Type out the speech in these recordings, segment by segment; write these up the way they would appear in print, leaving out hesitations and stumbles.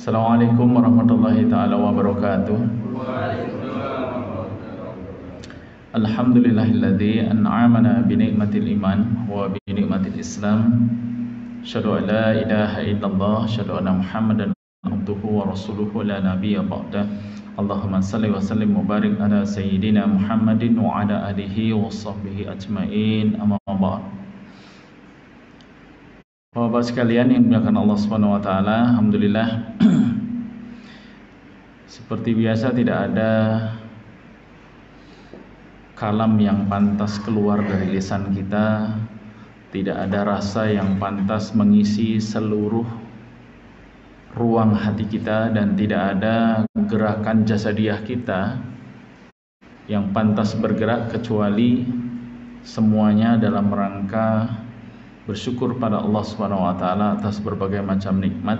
Assalamualaikum warahmatullahi ta'ala wabarakatuh. Alhamdulillahilladzi an'amana binikmatil iman wa binikmatil islam. Asyhadu an la ilaha illallah, asyhadu anna Muhammadan abduhu wa rasuluhu la nabiyya ba'da. Allahumma salli wa sallim wa barik ala sayyidina Muhammadin wa ala alihi wa sahbihi ajmain. Amma ba'd. Bapak sekalian yang dimuliakan Allah Subhanahu wa taala, alhamdulillah. Seperti biasa tidak ada kalam yang pantas keluar dari lisan kita, tidak ada rasa yang pantas mengisi seluruh ruang hati kita, dan tidak ada gerakan jasadiah kita yang pantas bergerak kecuali semuanya dalam rangka bersyukur pada Allah Subhanahu wa taala atas berbagai macam nikmat,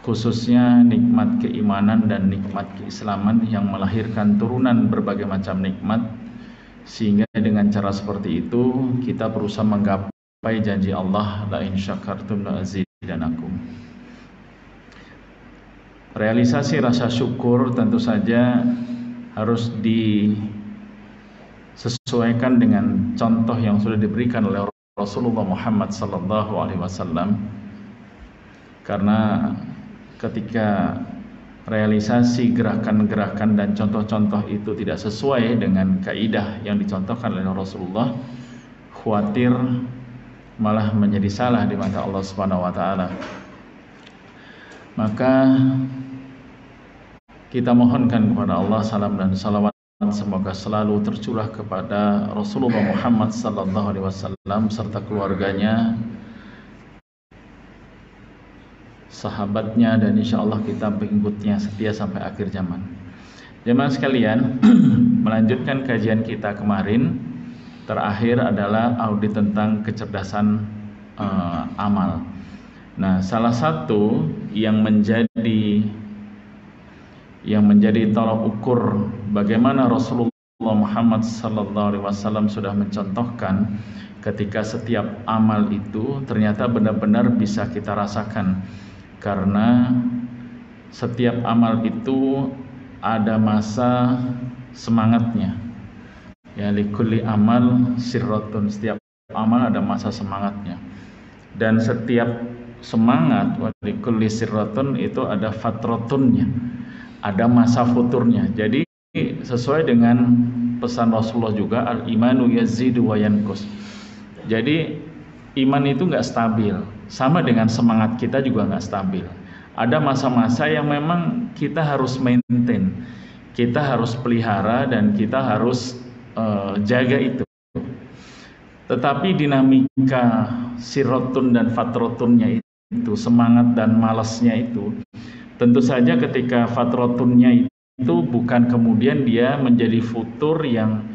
khususnya nikmat keimanan dan nikmat keislaman yang melahirkan turunan berbagai macam nikmat, sehingga dengan cara seperti itu kita berusaha menggapai janji Allah, la in syakartum la azidanakum. Realisasi rasa syukur tentu saja harus disesuaikan dengan contoh yang sudah diberikan oleh Rasulullah Muhammad sallallahu alaihi wasallam, karena ketika realisasi gerakan-gerakan dan contoh-contoh itu tidak sesuai dengan kaidah yang dicontohkan oleh Rasulullah, khawatir malah menjadi salah di mata Allah Subhanahu wa taala. Maka kita mohonkan kepada Allah salam dan salawat semoga selalu tercurah kepada Rasulullah Muhammad sallallahu alaihi wasallam serta keluarganya, sahabatnya, dan insya Allah kita pengikutnya setia sampai akhir zaman. Jemaah sekalian, melanjutkan kajian kita kemarin, terakhir adalah audit tentang kecerdasan amal. Nah, salah satu yang menjadi tolak ukur bagaimana Rasulullah Muhammad sallallahu alaihi wasallam sudah mencontohkan ketika setiap amal itu ternyata benar-benar bisa kita rasakan, karena setiap amal itu ada masa semangatnya. Ya, likulli amal sirratun, setiap amal ada masa semangatnya, dan setiap semangat wa likulli sirratun itu ada fatratunnya, ada masa futurnya. Jadi sesuai dengan pesan Rasulullah juga, al-imanu yazidu wa yanqus. Jadi iman itu nggak stabil, sama dengan semangat kita juga nggak stabil. Ada masa-masa yang memang kita harus maintain, kita harus pelihara, dan kita harus jaga itu. Tetapi dinamika sirotun dan fatrotunnya itu, semangat dan malasnya itu, tentu saja ketika fatrotunnya itu bukan kemudian dia menjadi futur yang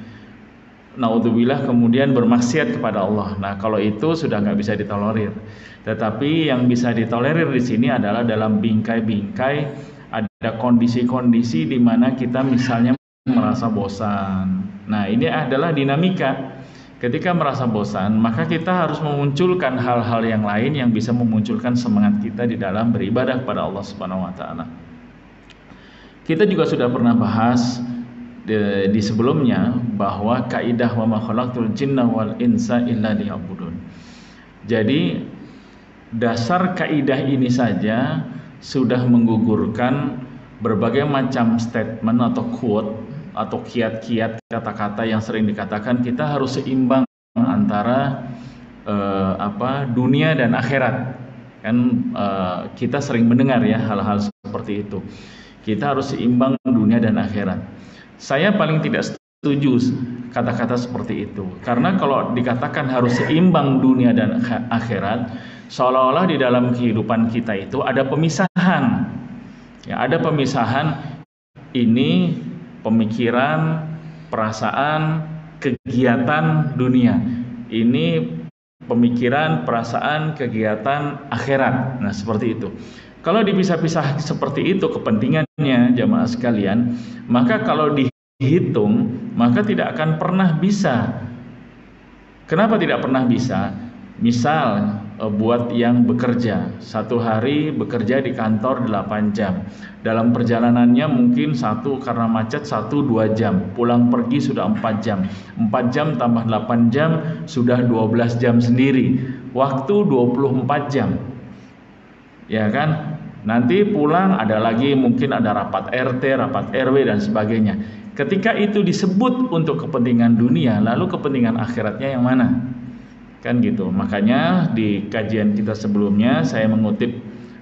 naudzubillah kemudian bermaksiat kepada Allah. Nah, kalau itu sudah nggak bisa ditolerir. Tetapi yang bisa ditolerir di sini adalah dalam bingkai-bingkai ada kondisi-kondisi di mana kita misalnya merasa bosan. Nah, ini adalah dinamika. Ketika merasa bosan, maka kita harus memunculkan hal-hal yang lain yang bisa memunculkan semangat kita di dalam beribadah kepada Allah Subhanahu wa taala. Kita juga sudah pernah bahas di sebelumnya bahwa kaidah wa ma khalaqtul jinna wal insa illa liya'budun. Jadi dasar kaidah ini saja sudah menggugurkan berbagai macam statement atau quote atau kiat-kiat kata-kata yang sering dikatakan kita harus seimbang antara dunia dan akhirat. Kan kita sering mendengar ya hal-hal seperti itu. Kita harus seimbang dunia dan akhirat. Saya paling tidak setuju kata-kata seperti itu, karena kalau dikatakan harus seimbang dunia dan akhirat, seolah-olah di dalam kehidupan kita itu ada pemisahan. Ya, ada pemisahan, ini pemikiran, perasaan, kegiatan dunia. Ini pemikiran, perasaan, kegiatan akhirat. Nah, seperti itu. Kalau dipisah-pisah seperti itu kepentingannya jamaah sekalian, maka kalau dihitung maka tidak akan pernah bisa. Kenapa tidak pernah bisa? Misal buat yang bekerja, satu hari bekerja di kantor 8 jam. Dalam perjalanannya mungkin satu karena macet 1-2 jam. Pulang pergi sudah 4 jam. 4 jam tambah 8 jam sudah 12 jam sendiri. Waktu 24 jam. Ya kan? Nanti pulang ada lagi mungkin ada rapat RT, rapat RW dan sebagainya. Ketika itu disebut untuk kepentingan dunia, lalu kepentingan akhiratnya yang mana? Kan gitu. Makanya di kajian kita sebelumnya saya mengutip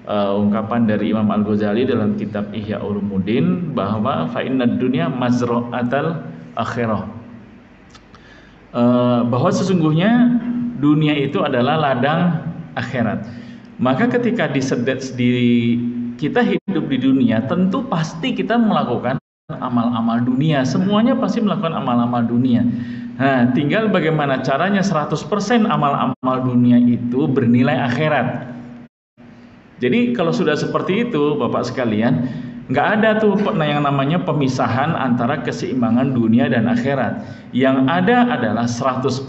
ungkapan dari Imam Al-Ghazali dalam kitab Ihya Ulumuddin bahwa fa innad dunya mazra'atal akhirah. Bahwa sesungguhnya dunia itu adalah ladang akhirat. Maka ketika kita hidup di dunia, tentu pasti kita melakukan amal-amal dunia. Semuanya pasti melakukan amal-amal dunia. Nah, tinggal bagaimana caranya 100% amal-amal dunia itu bernilai akhirat. Jadi kalau sudah seperti itu Bapak sekalian, nggak ada tuh yang namanya pemisahan antara keseimbangan dunia dan akhirat. Yang ada adalah 100%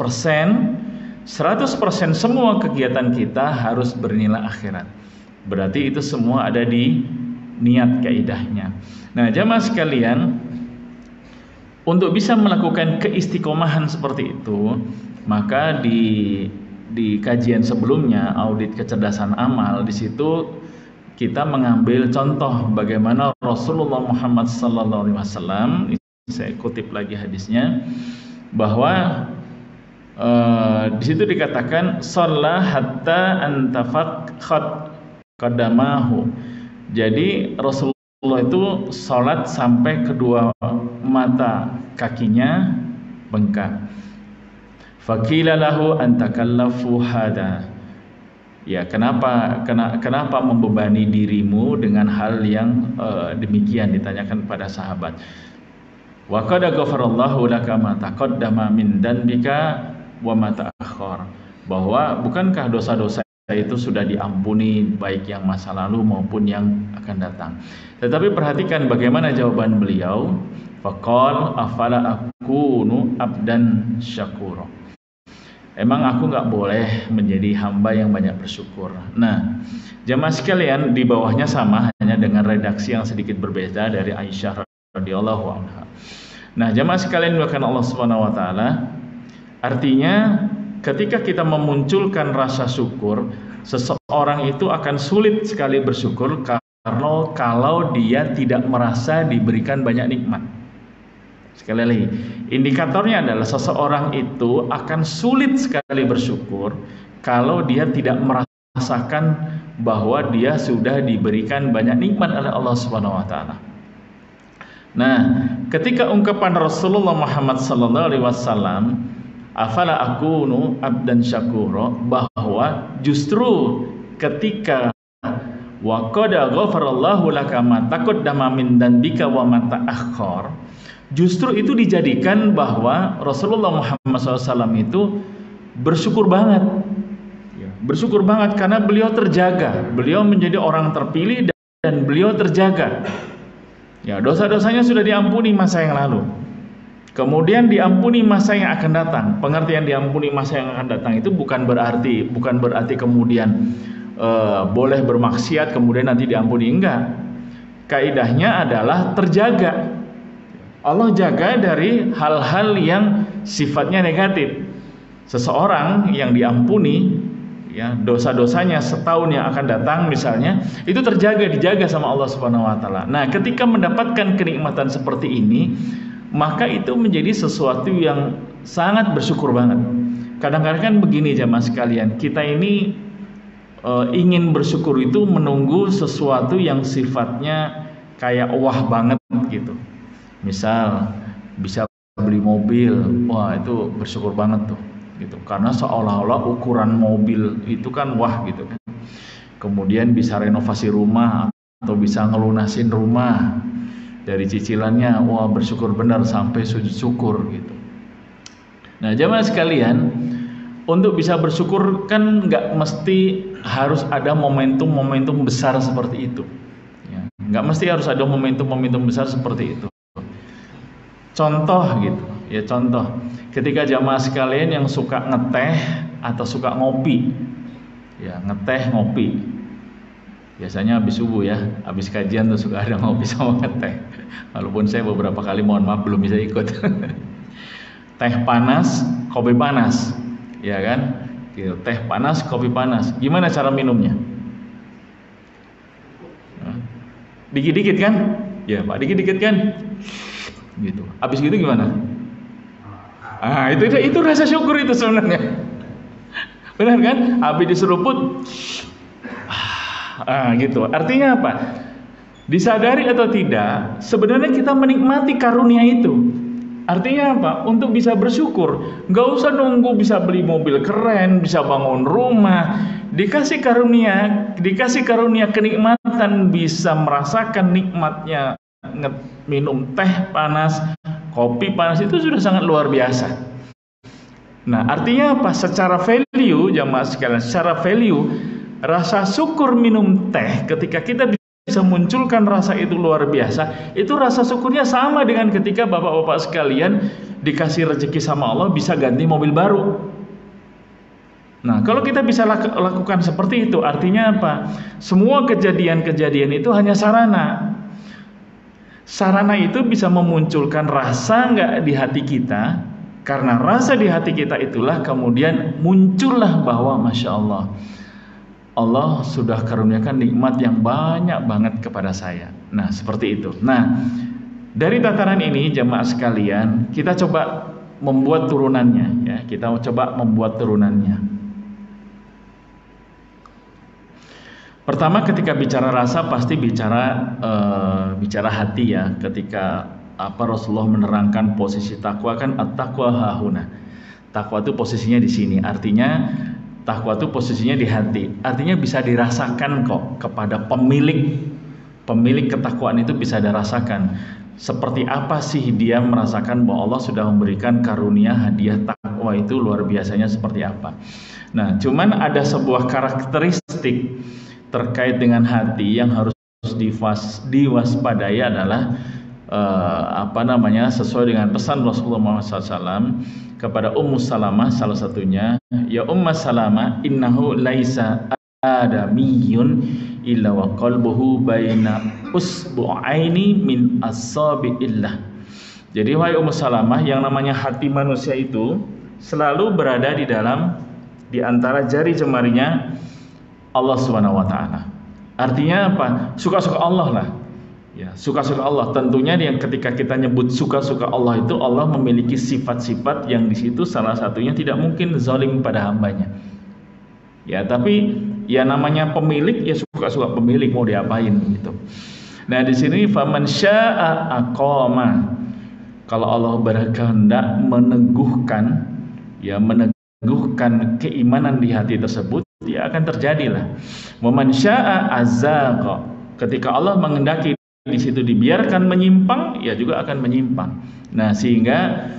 semua kegiatan kita harus bernilai akhirat. Berarti itu semua ada di niat kaidahnya. Nah, jamaah sekalian, untuk bisa melakukan keistiqomahan seperti itu, maka di kajian sebelumnya audit kecerdasan amal, di situ kita mengambil contoh bagaimana Rasulullah Muhammad SAW, saya kutip lagi hadisnya, bahwa di situ dikatakan shalla hatta antafaqat qadamahu. Jadi Rasulullah itu sholat sampai kedua mata kakinya bengkak. Faqila lahu an takallafu hada. Ya, kenapa membebani dirimu dengan hal yang demikian, ditanyakan pada sahabat. Wa qad ghafarallahu laka ma taqaddama min dhanbika wa ma ta'akhkhar. Bahwa bukankah dosa-dosa itu sudah diampuni baik yang masa lalu maupun yang akan datang. Tetapi perhatikan bagaimana jawaban beliau. Faqal afala akunu abdan syakura. Emang aku nggak boleh menjadi hamba yang banyak bersyukur. Nah, jamaah sekalian, di bawahnya sama, hanya dengan redaksi yang sedikit berbeda dari Aisyah radhiyallahu anha. Nah, jamaah sekalian dimuliakan Allah Subhanahu wa taala, artinya ketika kita memunculkan rasa syukur, seseorang itu akan sulit sekali bersyukur kalau dia tidak merasa diberikan banyak nikmat. Sekali lagi, indikatornya adalah seseorang itu akan sulit sekali bersyukur kalau dia tidak merasakan bahwa dia sudah diberikan banyak nikmat oleh Allah Subhanahu wa taala. Nah, ketika ungkapan Rasulullah Muhammad SAW, afala akunu abdan syakura, bahwa justru ketika wa qad ghafarallahu laka ma taqaddama min dhanbika wa ma ta'akhkhar, justru itu dijadikan bahwa Rasulullah Muhammad SAW itu bersyukur banget. Bersyukur banget karena beliau terjaga, beliau menjadi orang terpilih dan beliau terjaga. Ya, dosa-dosanya sudah diampuni masa yang lalu. Kemudian diampuni masa yang akan datang. Pengertian diampuni masa yang akan datang itu bukan berarti kemudian boleh bermaksiat kemudian nanti diampuni, enggak. Kaidahnya adalah terjaga. Allah jaga dari hal-hal yang sifatnya negatif. Seseorang yang diampuni, ya, dosa-dosanya setahun yang akan datang misalnya, itu dijaga sama Allah Subhanahu wa taala. Nah, ketika mendapatkan kenikmatan seperti ini, maka itu menjadi sesuatu yang sangat bersyukur banget. Kadang-kadang kan begini jamaah sekalian, kita ini ingin bersyukur itu menunggu sesuatu yang sifatnya kayak wah banget gitu. Misal bisa beli mobil, wah itu bersyukur banget tuh gitu. Karena seolah-olah ukuran mobil itu kan wah gitu kan. Kemudian bisa renovasi rumah atau bisa ngelunasin rumah dari cicilannya, wah bersyukur benar sampai sujud syukur gitu. Nah, jamaah sekalian, untuk bisa bersyukur kan nggak mesti harus ada momentum-momentum besar seperti itu. Ya, nggak mesti harus ada momentum-momentum besar seperti itu. Contoh gitu, ya contoh. Ketika jamaah sekalian yang suka ngeteh, atau suka ngopi. Ya, ngeteh ngopi. Biasanya habis subuh ya, habis kajian tuh suka ada ngopi sama ngeteh. Walaupun saya beberapa kali mohon maaf belum bisa ikut. Teh panas, kopi panas. Ya kan? Gitu. Teh panas, kopi panas. Gimana cara minumnya? Dikit-dikit kan? Ya, Pak, dikit-dikit kan? Gitu. Habis gitu gimana? Itu rasa syukur itu sebenarnya. Benar kan? Habis diseruput gitu. Artinya apa? Disadari atau tidak, sebenarnya kita menikmati karunia itu. Artinya apa? Untuk bisa bersyukur, nggak usah nunggu bisa beli mobil keren, bisa bangun rumah, dikasih karunia kenikmatan, bisa merasakan nikmatnya minum teh panas, kopi panas, itu sudah sangat luar biasa. Nah, artinya apa? Secara value, jamaah sekalian, secara value, rasa syukur minum teh ketika kita bisa munculkan rasa itu luar biasa. Itu rasa syukurnya sama dengan ketika bapak-bapak sekalian dikasih rezeki sama Allah bisa ganti mobil baru. Nah, kalau kita bisa lakukan seperti itu, artinya apa? Semua kejadian-kejadian itu hanya sarana. Sarana itu bisa memunculkan rasa nggak di hati kita. Karena rasa di hati kita itulah kemudian muncullah bahwa Masya Allah, Allah sudah karuniakan nikmat yang banyak banget kepada saya. Nah, seperti itu. Nah, dari tataran ini jamaah sekalian, kita coba membuat turunannya ya. Kita coba membuat turunannya. Pertama, ketika bicara rasa pasti bicara hati ya. Ketika Rasulullah menerangkan posisi takwa kan at-taqwa hahuna. Takwa itu posisinya di sini. Artinya takwa itu posisinya di hati. Artinya bisa dirasakan kok kepada pemilik ketakwaan itu bisa dirasakan. Seperti apa sih dia merasakan bahwa Allah sudah memberikan karunia hadiah takwa itu luar biasanya seperti apa. Nah, cuman ada sebuah karakteristik terkait dengan hati yang harus diwaspadai adalah sesuai dengan pesan Rasulullah SAW kepada Ummu Salamah, salah satunya, ya Ummu Salamah, innahu laisa adamiyun illa wa qalbuhu baina usbu'aini min asabi'illah. Jadi wahai Ummu Salamah, yang namanya hati manusia itu selalu berada di antara jari jemarinya Allah Subhanahu wa taala. Artinya apa? Suka-suka Allah lah. Ya, suka-suka Allah. Tentunya yang ketika kita nyebut suka-suka Allah itu, Allah memiliki sifat-sifat yang di situ salah satunya tidak mungkin zalim pada hambanya. Ya, tapi ya namanya pemilik, ya suka-suka pemilik, mau diapain gitu. Nah, di sini faman syaa aqama. Kalau Allah berkehendak meneguhkan keimanan di hati tersebut, ya akan terjadilah. Wa man syaa azzaqa. Ketika Allah menghendaki di situ dibiarkan menyimpang, ya juga akan menyimpang. Nah, sehingga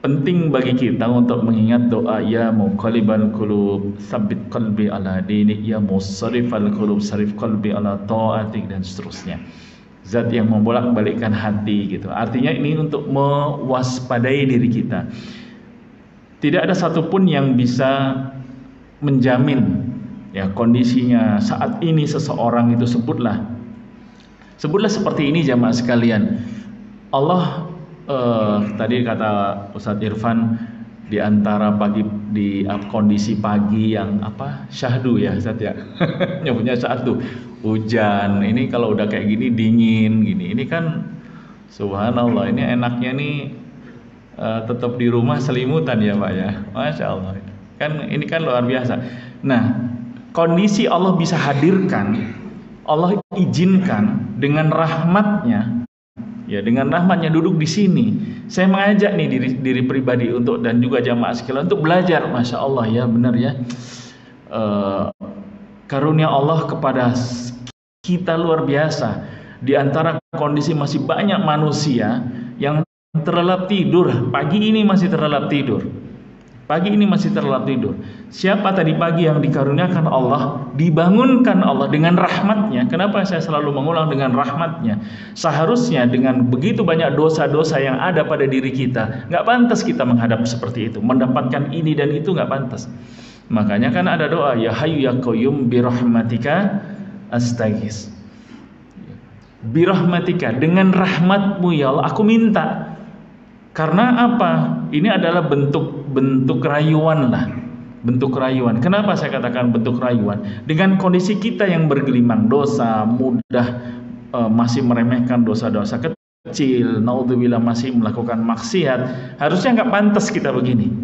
penting bagi kita untuk mengingat doa ya muqallibal qulub tsabbit qalbi ala dinik, ya musarrifal qulub sarif qalbi ala taatik, dan seterusnya. Zat yang membolak-balikkan hati gitu. Artinya ini untuk mewaspadai diri kita. Tidak ada satupun yang bisa menjamin ya kondisinya saat ini seseorang itu. Sebutlah seperti ini jamaah sekalian. Allah tadi kata Ustadz Irfan, di antara kondisi pagi yang syahdu ya Ustadz ya. Nyebutnya syahdu, hujan. Ini kalau udah kayak gini dingin gini. Ini kan subhanallah, ini enaknya nih tetap di rumah selimutan ya Pak ya. Masya Allah. Ini kan luar biasa. Nah, kondisi Allah bisa hadirkan, Allah izinkan dengan rahmatnya, ya dengan rahmatnya duduk di sini. Saya mengajak nih diri pribadi dan juga jamaah sekalian untuk belajar. Masya Allah ya, benar ya. Karunia Allah kepada kita luar biasa. Di antara kondisi masih banyak manusia yang terlelap tidur, pagi ini masih terlelap tidur. Pagi ini masih terlelap tidur. Siapa tadi pagi yang dikaruniakan Allah, dibangunkan Allah dengan rahmatnya? Kenapa saya selalu mengulang dengan rahmatnya? Seharusnya dengan begitu banyak dosa-dosa yang ada pada diri kita, nggak pantas kita menghadap seperti itu, mendapatkan ini dan itu nggak pantas. Makanya kan ada doa, ya Hayyu ya Qayyum birahmatika astaghis. Birahmatika, dengan rahmatmu ya Allah aku minta. Karena apa? Ini adalah bentuk rayuan lah. Bentuk rayuan. Kenapa saya katakan bentuk rayuan? Dengan kondisi kita yang bergelimang dosa, mudah masih meremehkan dosa-dosa kecil, naudzubillah masih melakukan maksiat, harusnya nggak pantas kita begini.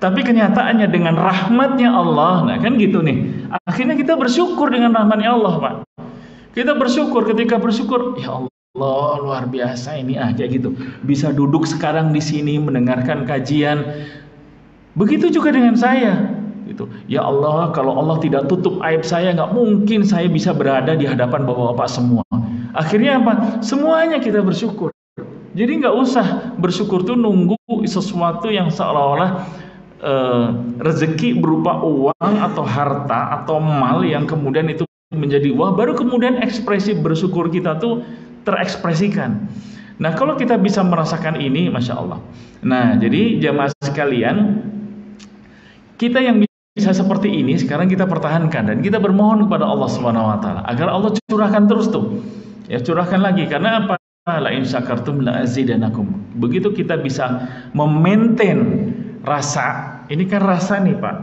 Tapi kenyataannya dengan rahmatnya Allah, nah kan gitu nih. Akhirnya kita bersyukur dengan rahmatnya Allah, Pak. Kita bersyukur, ketika bersyukur, ya Allah luar biasa ini kayak gitu. Bisa duduk sekarang di sini mendengarkan kajian. Begitu juga dengan saya. Gitu. Ya Allah, kalau Allah tidak tutup aib saya, nggak mungkin saya bisa berada di hadapan bapak-bapak semua. Akhirnya apa? Semuanya kita bersyukur. Jadi nggak usah bersyukur tuh nunggu sesuatu yang seolah-olah rezeki berupa uang atau harta atau mal yang kemudian itu menjadi wah, baru kemudian ekspresi bersyukur kita tuh terekspresikan. Nah kalau kita bisa merasakan ini, Masya Allah. Nah jadi jamaah sekalian, kita yang bisa seperti ini sekarang kita pertahankan dan kita bermohon kepada Allah SWT agar Allah curahkan terus tuh, ya curahkan lagi. Karena apa? La in syakartum la azidanakum. Begitu kita bisa memaintain rasa, ini kan rasa nih Pak.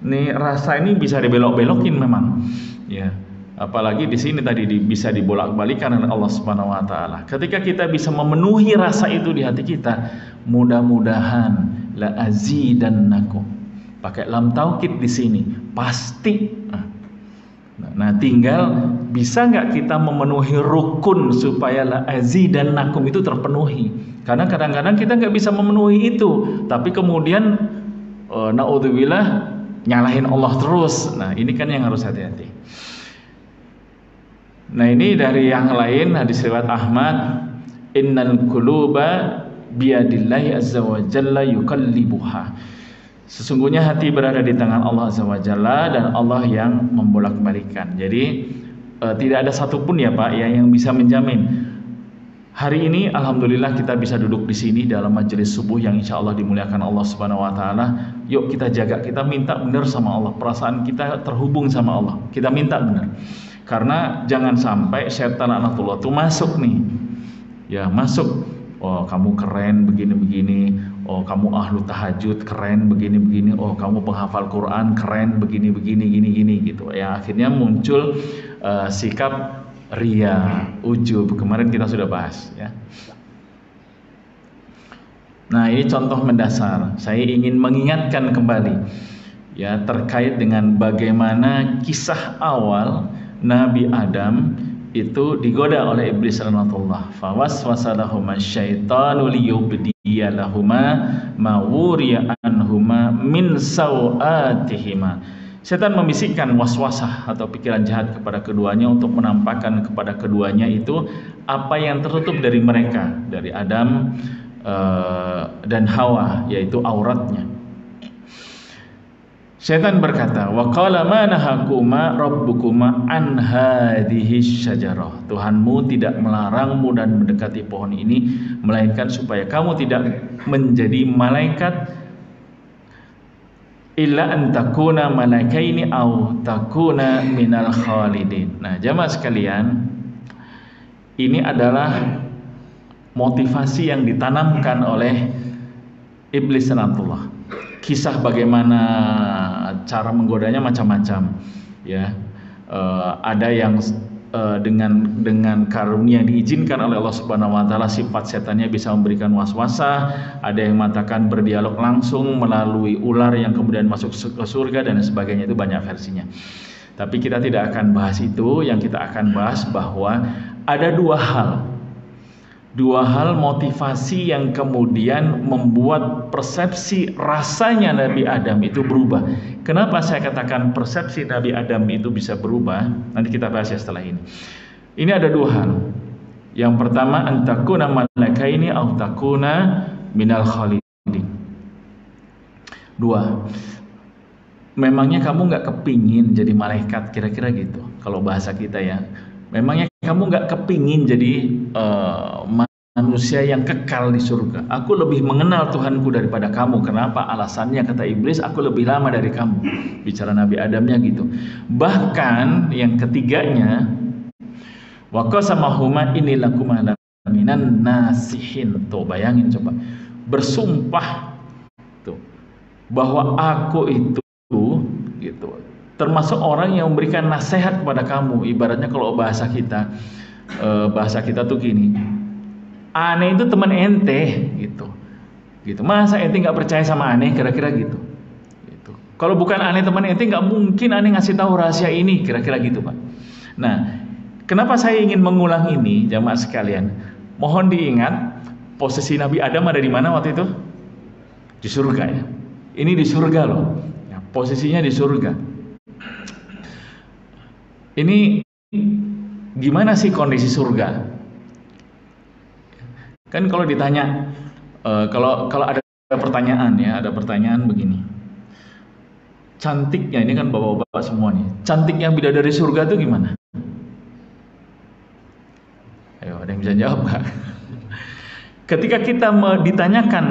Nih rasa ini bisa dibelok-belokin memang. Ya, apalagi di sini tadi bisa dibolak-balikan oleh Allah Subhanahu wa taala. Ketika kita bisa memenuhi rasa itu di hati kita, mudah-mudahan la azidannakum. Pakai lam taukid di sini, pasti. Nah, tinggal bisa nggak kita memenuhi rukun supaya la azidannakum itu terpenuhi. Karena kadang-kadang kita nggak bisa memenuhi itu, tapi kemudian naudzubillah nyalahin Allah terus. Nah ini kan yang harus hati-hati. Nah ini dari yang lain, hadis riwayat Ahmad, innal quluba biyadillahi azza wa jalla yuqallibuha. Sesungguhnya hati berada di tangan Allah azza wa jalla dan Allah yang membolak-balikkan. Jadi tidak ada satupun ya Pak yang bisa menjamin. Hari ini alhamdulillah kita bisa duduk di sini dalam majelis subuh yang insya Allah dimuliakan Allah Subhanahu wa taala. Yuk kita jaga, kita minta benar sama Allah. Perasaan kita terhubung sama Allah. Kita minta benar. Karena jangan sampai setan laknatullah itu masuk nih. Ya, masuk. Oh, kamu keren begini-begini. Oh, kamu ahlu tahajud keren begini-begini. Oh, kamu penghafal Quran keren begini-begini gini-gini gitu. Ya, akhirnya muncul sikap ria, ujub, kemarin kita sudah bahas ya. Nah ini contoh mendasar. Saya ingin mengingatkan kembali ya terkait dengan bagaimana kisah awal Nabi Adam itu digoda oleh iblis laknatullah. Fawaswasa lahuma syaitanu liyubdiya lahuma ma wuriya anhuma min sawatihima. Setan membisikkan waswasah atau pikiran jahat kepada keduanya untuk menampakkan kepada keduanya itu apa yang tertutup dari mereka, dari Adam dan Hawa, yaitu auratnya. Setan berkata, wa qala ma nahakuma rabbukuma an hadhihi syajarah. Tuhanmu tidak melarangmu dan mendekati pohon ini melainkan supaya kamu tidak menjadi malaikat illa an takuna malaikaini au takuna minal khalidin. Nah, jamaah sekalian, ini adalah motivasi yang ditanamkan oleh iblis laknatullah. Kisah bagaimana cara menggodanya macam-macam, ya. Ada yang dengan karunia yang diizinkan oleh Allah Subhanahu wa taala, sifat setannya bisa memberikan waswasah, ada yang mengatakan berdialog langsung melalui ular yang kemudian masuk ke surga dan sebagainya, itu banyak versinya. Tapi kita tidak akan bahas itu. Yang kita akan bahas bahwa ada dua hal motivasi yang kemudian membuat persepsi rasanya Nabi Adam itu berubah. Kenapa saya katakan persepsi Nabi Adam itu bisa berubah? Nanti kita bahas ya setelah ini. Ini ada dua hal. Yang pertama, antakuna malaikaini au takuna minal khalidin. Dua, memangnya kamu nggak kepingin jadi malaikat, kira-kira gitu. Kalau bahasa kita ya, memangnya kamu nggak kepingin jadi manusia yang kekal di surga. Aku lebih mengenal Tuhanku daripada kamu. Kenapa? Alasannya kata iblis, aku lebih lama dari kamu. Bicara Nabi Adamnya gitu. Bahkan yang ketiganya, wa qasamahuma inni lakuma minan nasihin. Tuh bayangin coba, bersumpah tuh bahwa aku itu gitu termasuk orang yang memberikan nasihat kepada kamu. Ibaratnya kalau bahasa kita tuh gini, aneh itu teman ente gitu. Masa ente nggak percaya sama aneh, kira-kira gitu. Kalau bukan aneh teman ente, nggak mungkin aneh ngasih tahu rahasia ini, kira-kira gitu Pak. Nah, kenapa saya ingin mengulang ini, jamaah sekalian? Mohon diingat, posisi Nabi Adam ada di mana waktu itu? Di surga ya. Ini di surga loh. Ya, posisinya di surga. Ini gimana sih kondisi surga? Kan kalau ditanya, kalau ada pertanyaan ya, ada pertanyaan begini. Cantiknya, ini kan bapak-bapak semua nih. Cantiknya bidadari surga itu gimana? Ayo, ada yang bisa jawab Kak? Ketika kita ditanyakan,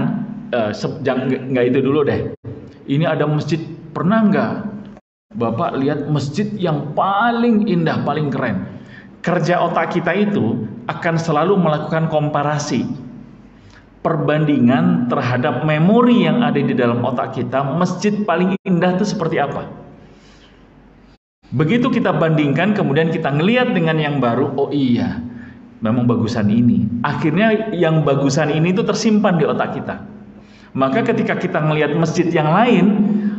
nggak itu dulu deh. Ini ada masjid, pernah nggak Bapak lihat masjid yang paling indah, paling keren? Kerja otak kita itu akan selalu melakukan komparasi, perbandingan terhadap memori yang ada di dalam otak kita. Masjid paling indah itu seperti apa? Begitu kita bandingkan, kemudian kita ngelihat dengan yang baru, oh iya, memang bagusan ini. Akhirnya yang bagusan ini itu tersimpan di otak kita. Maka ketika kita ngelihat masjid yang lain,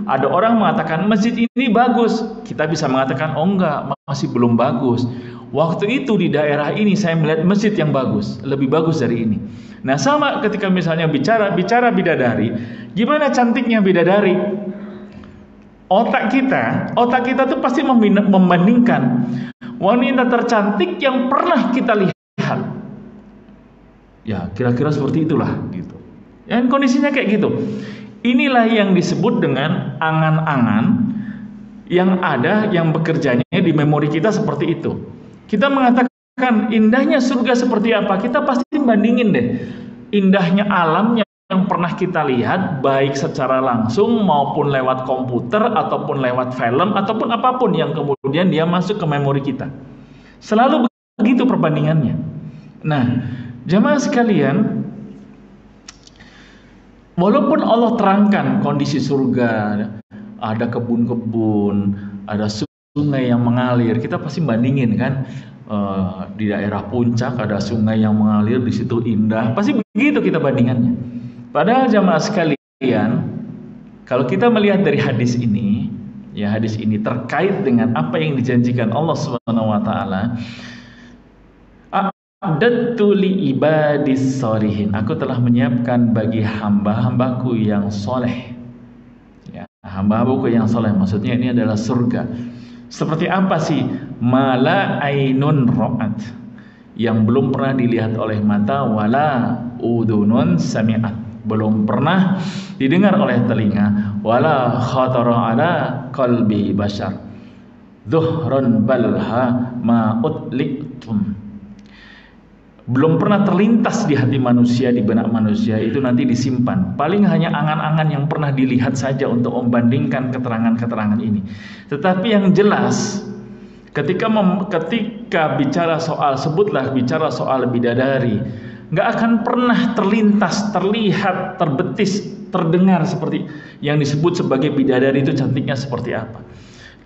ada orang mengatakan masjid ini bagus, kita bisa mengatakan oh enggak, masih belum bagus. Waktu itu di daerah ini saya melihat masjid yang bagus, lebih bagus dari ini. Nah sama ketika misalnya bicara bidadari, gimana cantiknya bidadari? Otak kita tuh pasti membandingkan wanita tercantik yang pernah kita lihat. Ya kira-kira seperti itulah gitu. Yang kondisinya kayak gitu. Inilah yang disebut dengan angan-angan yang ada, yang bekerjanya di memori kita seperti itu. Kita mengatakan indahnya surga seperti apa, kita pasti bandingin deh indahnya alam yang pernah kita lihat, baik secara langsung maupun lewat komputer ataupun lewat film ataupun apapun yang kemudian dia masuk ke memori kita. Selalu begitu perbandingannya. Nah, jamaah sekalian, walaupun Allah terangkan kondisi surga, ada kebun-kebun, ada sungai yang mengalir, kita pasti bandingin kan, di daerah puncak ada sungai yang mengalir, di situ indah, pasti begitu kita bandingannya. Padahal jamaah sekalian, kalau kita melihat dari hadis ini, ya hadis ini terkait dengan apa yang dijanjikan Allah Subhanahu wa taala. A'dadtu li ibadis sholihin, aku telah menyiapkan bagi hamba-hambaku yang soleh. Ya, hamba-hambaku yang soleh, maksudnya ini adalah surga. Seperti apa sih? Mala ainun ra'at, yang belum pernah dilihat oleh mata, wala udunun sami'at, belum pernah didengar oleh telinga, wala khatara ala qalbi bashar, dhuhran balha ma utliqtum, belum pernah terlintas di hati manusia, di benak manusia, itu nanti disimpan. Paling hanya angan-angan yang pernah dilihat saja untuk membandingkan keterangan-keterangan ini. Tetapi yang jelas, ketika bicara soal, sebutlah bicara soal bidadari, nggak akan pernah terlintas, terlihat, terbetis, terdengar seperti yang disebut sebagai bidadari itu cantiknya seperti apa.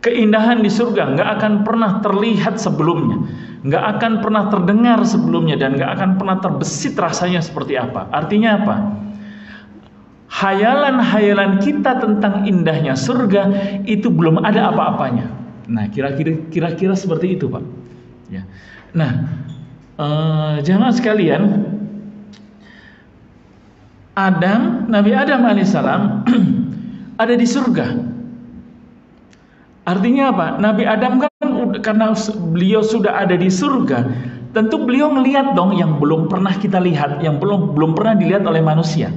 Keindahan di surga nggak akan pernah terlihat sebelumnya, nggak akan pernah terdengar sebelumnya, dan nggak akan pernah terbesit rasanya seperti apa. Artinya apa? Hayalan-hayalan kita tentang indahnya surga itu belum ada apa-apanya. Nah, kira-kira seperti itu, Pak. Ya. Nah, jamaah sekalian, Nabi Adam alaihissalam ada di surga. Artinya apa? Nabi Adam kan karena beliau sudah ada di surga, tentu beliau melihat dong yang belum pernah kita lihat, yang belum pernah dilihat oleh manusia.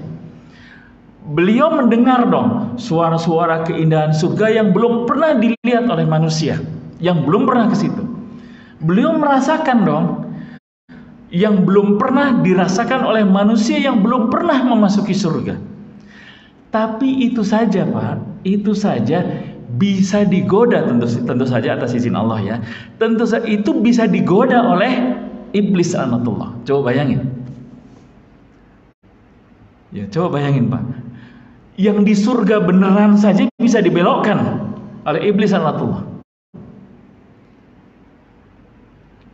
Beliau mendengar dong suara-suara keindahan surga yang belum pernah dilihat oleh manusia, yang belum pernah ke situ. Beliau merasakan dong yang belum pernah dirasakan oleh manusia yang belum pernah memasuki surga. Tapi itu saja Pak, itu saja bisa digoda, tentu saja atas izin Allah ya. Tentu saja itu bisa digoda oleh iblis laknatullah. Coba bayangin. Ya, coba bayangin Pak. Yang di surga beneran saja bisa dibelokkan oleh iblis laknatullah.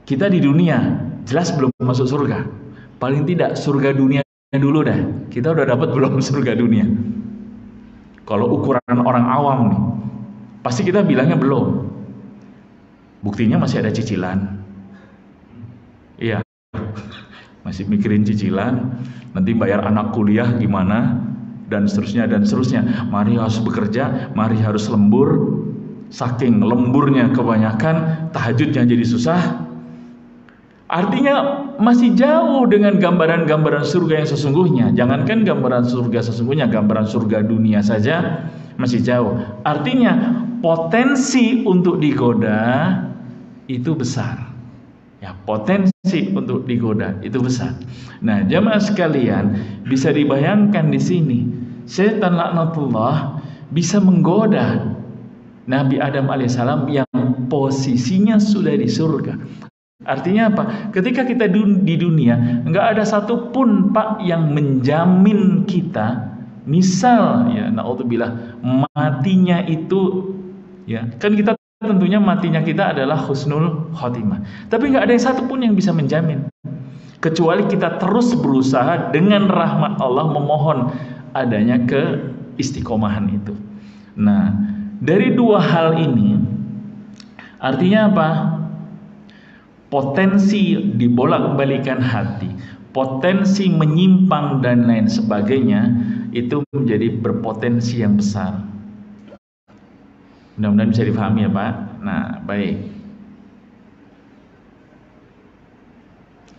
Kita di dunia jelas belum masuk surga. Paling tidak surga dunia dulu dah. Kita udah dapat belum surga dunia? Kalau ukuran orang awam nih, pasti kita bilangnya belum. Buktinya masih ada cicilan. Iya. Masih mikirin cicilan, nanti bayar anak kuliah gimana, dan seterusnya dan seterusnya. Mari harus bekerja, mari harus lembur. Saking lemburnya kebanyakan, tahajudnya jadi susah. Artinya masih jauh dengan gambaran-gambaran surga yang sesungguhnya. Jangankan gambaran surga sesungguhnya, gambaran surga dunia saja masih jauh. Artinya potensi untuk digoda itu besar. Ya, potensi untuk digoda itu besar. Nah, jamaah sekalian, bisa dibayangkan di sini, setan laknatullah bisa menggoda Nabi Adam alaihissalam yang posisinya sudah di surga. Artinya apa? Ketika kita di dunia, nggak ada satupun Pak yang menjamin kita, misal ya, naudzubillah, matinya itu, ya kan kita tentunya matinya kita adalah husnul khotimah. Tapi nggak ada satupun yang bisa menjamin, kecuali kita terus berusaha dengan rahmat Allah memohon adanya keistiqomahan itu. Nah, dari dua hal ini, artinya apa? Potensi dibolak-balikan hati, potensi menyimpang dan lain sebagainya, itu menjadi berpotensi yang besar. Mudah-mudahan bisa difahami ya Pak. Nah, baik.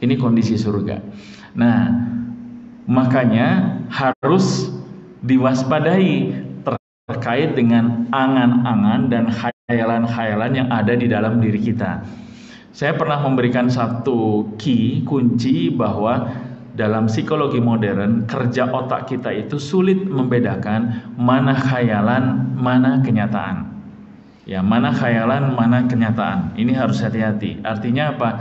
Ini kondisi surga. Nah, makanya harus diwaspadai terkait dengan angan-angan dan khayalan-khayalan yang ada di dalam diri kita. Saya pernah memberikan satu kunci bahwa dalam psikologi modern, kerja otak kita itu sulit membedakan mana khayalan, mana kenyataan. Ya, mana khayalan, mana kenyataan. Ini harus hati-hati. Artinya apa?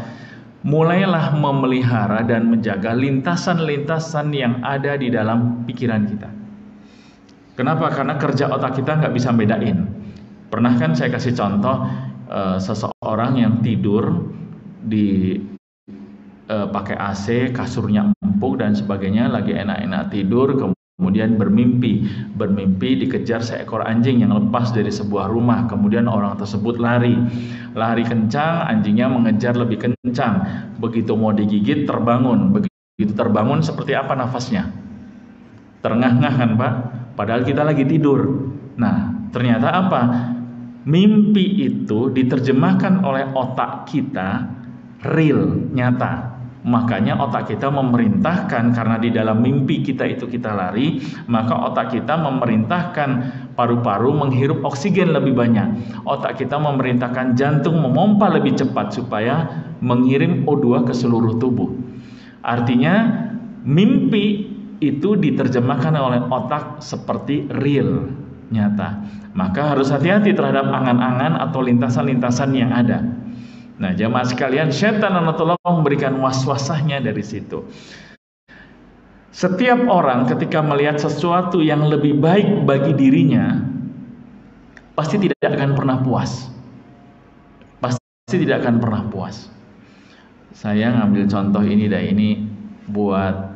Mulailah memelihara dan menjaga lintasan-lintasan yang ada di dalam pikiran kita. Kenapa? Karena kerja otak kita nggak bisa bedain. Pernah kan saya kasih contoh seseorang yang tidur di pakai AC, kasurnya empuk dan sebagainya, lagi enak-enak tidur, kemudian bermimpi dikejar seekor anjing yang lepas dari sebuah rumah. Kemudian orang tersebut lari kencang, anjingnya mengejar lebih kencang. Begitu mau digigit, terbangun. Begitu terbangun, seperti apa nafasnya? Terengah-engah kan Pak? Padahal kita lagi tidur. Nah, ternyata apa? Mimpi itu diterjemahkan oleh otak kita real, nyata. Makanya otak kita memerintahkan, karena di dalam mimpi kita itu kita lari, maka otak kita memerintahkan paru-paru menghirup oksigen lebih banyak. Otak kita memerintahkan jantung memompa lebih cepat supaya mengirim O2 ke seluruh tubuh. Artinya mimpi itu diterjemahkan oleh otak seperti real, nyata. Maka harus hati-hati terhadap angan-angan atau lintasan-lintasan yang ada. Nah, jamaah sekalian, syaitan laknatullah memberikan was-wasahnya dari situ. Setiap orang ketika melihat sesuatu yang lebih baik bagi dirinya, pasti tidak akan pernah puas. Pasti tidak akan pernah puas. Saya ngambil contoh ini buat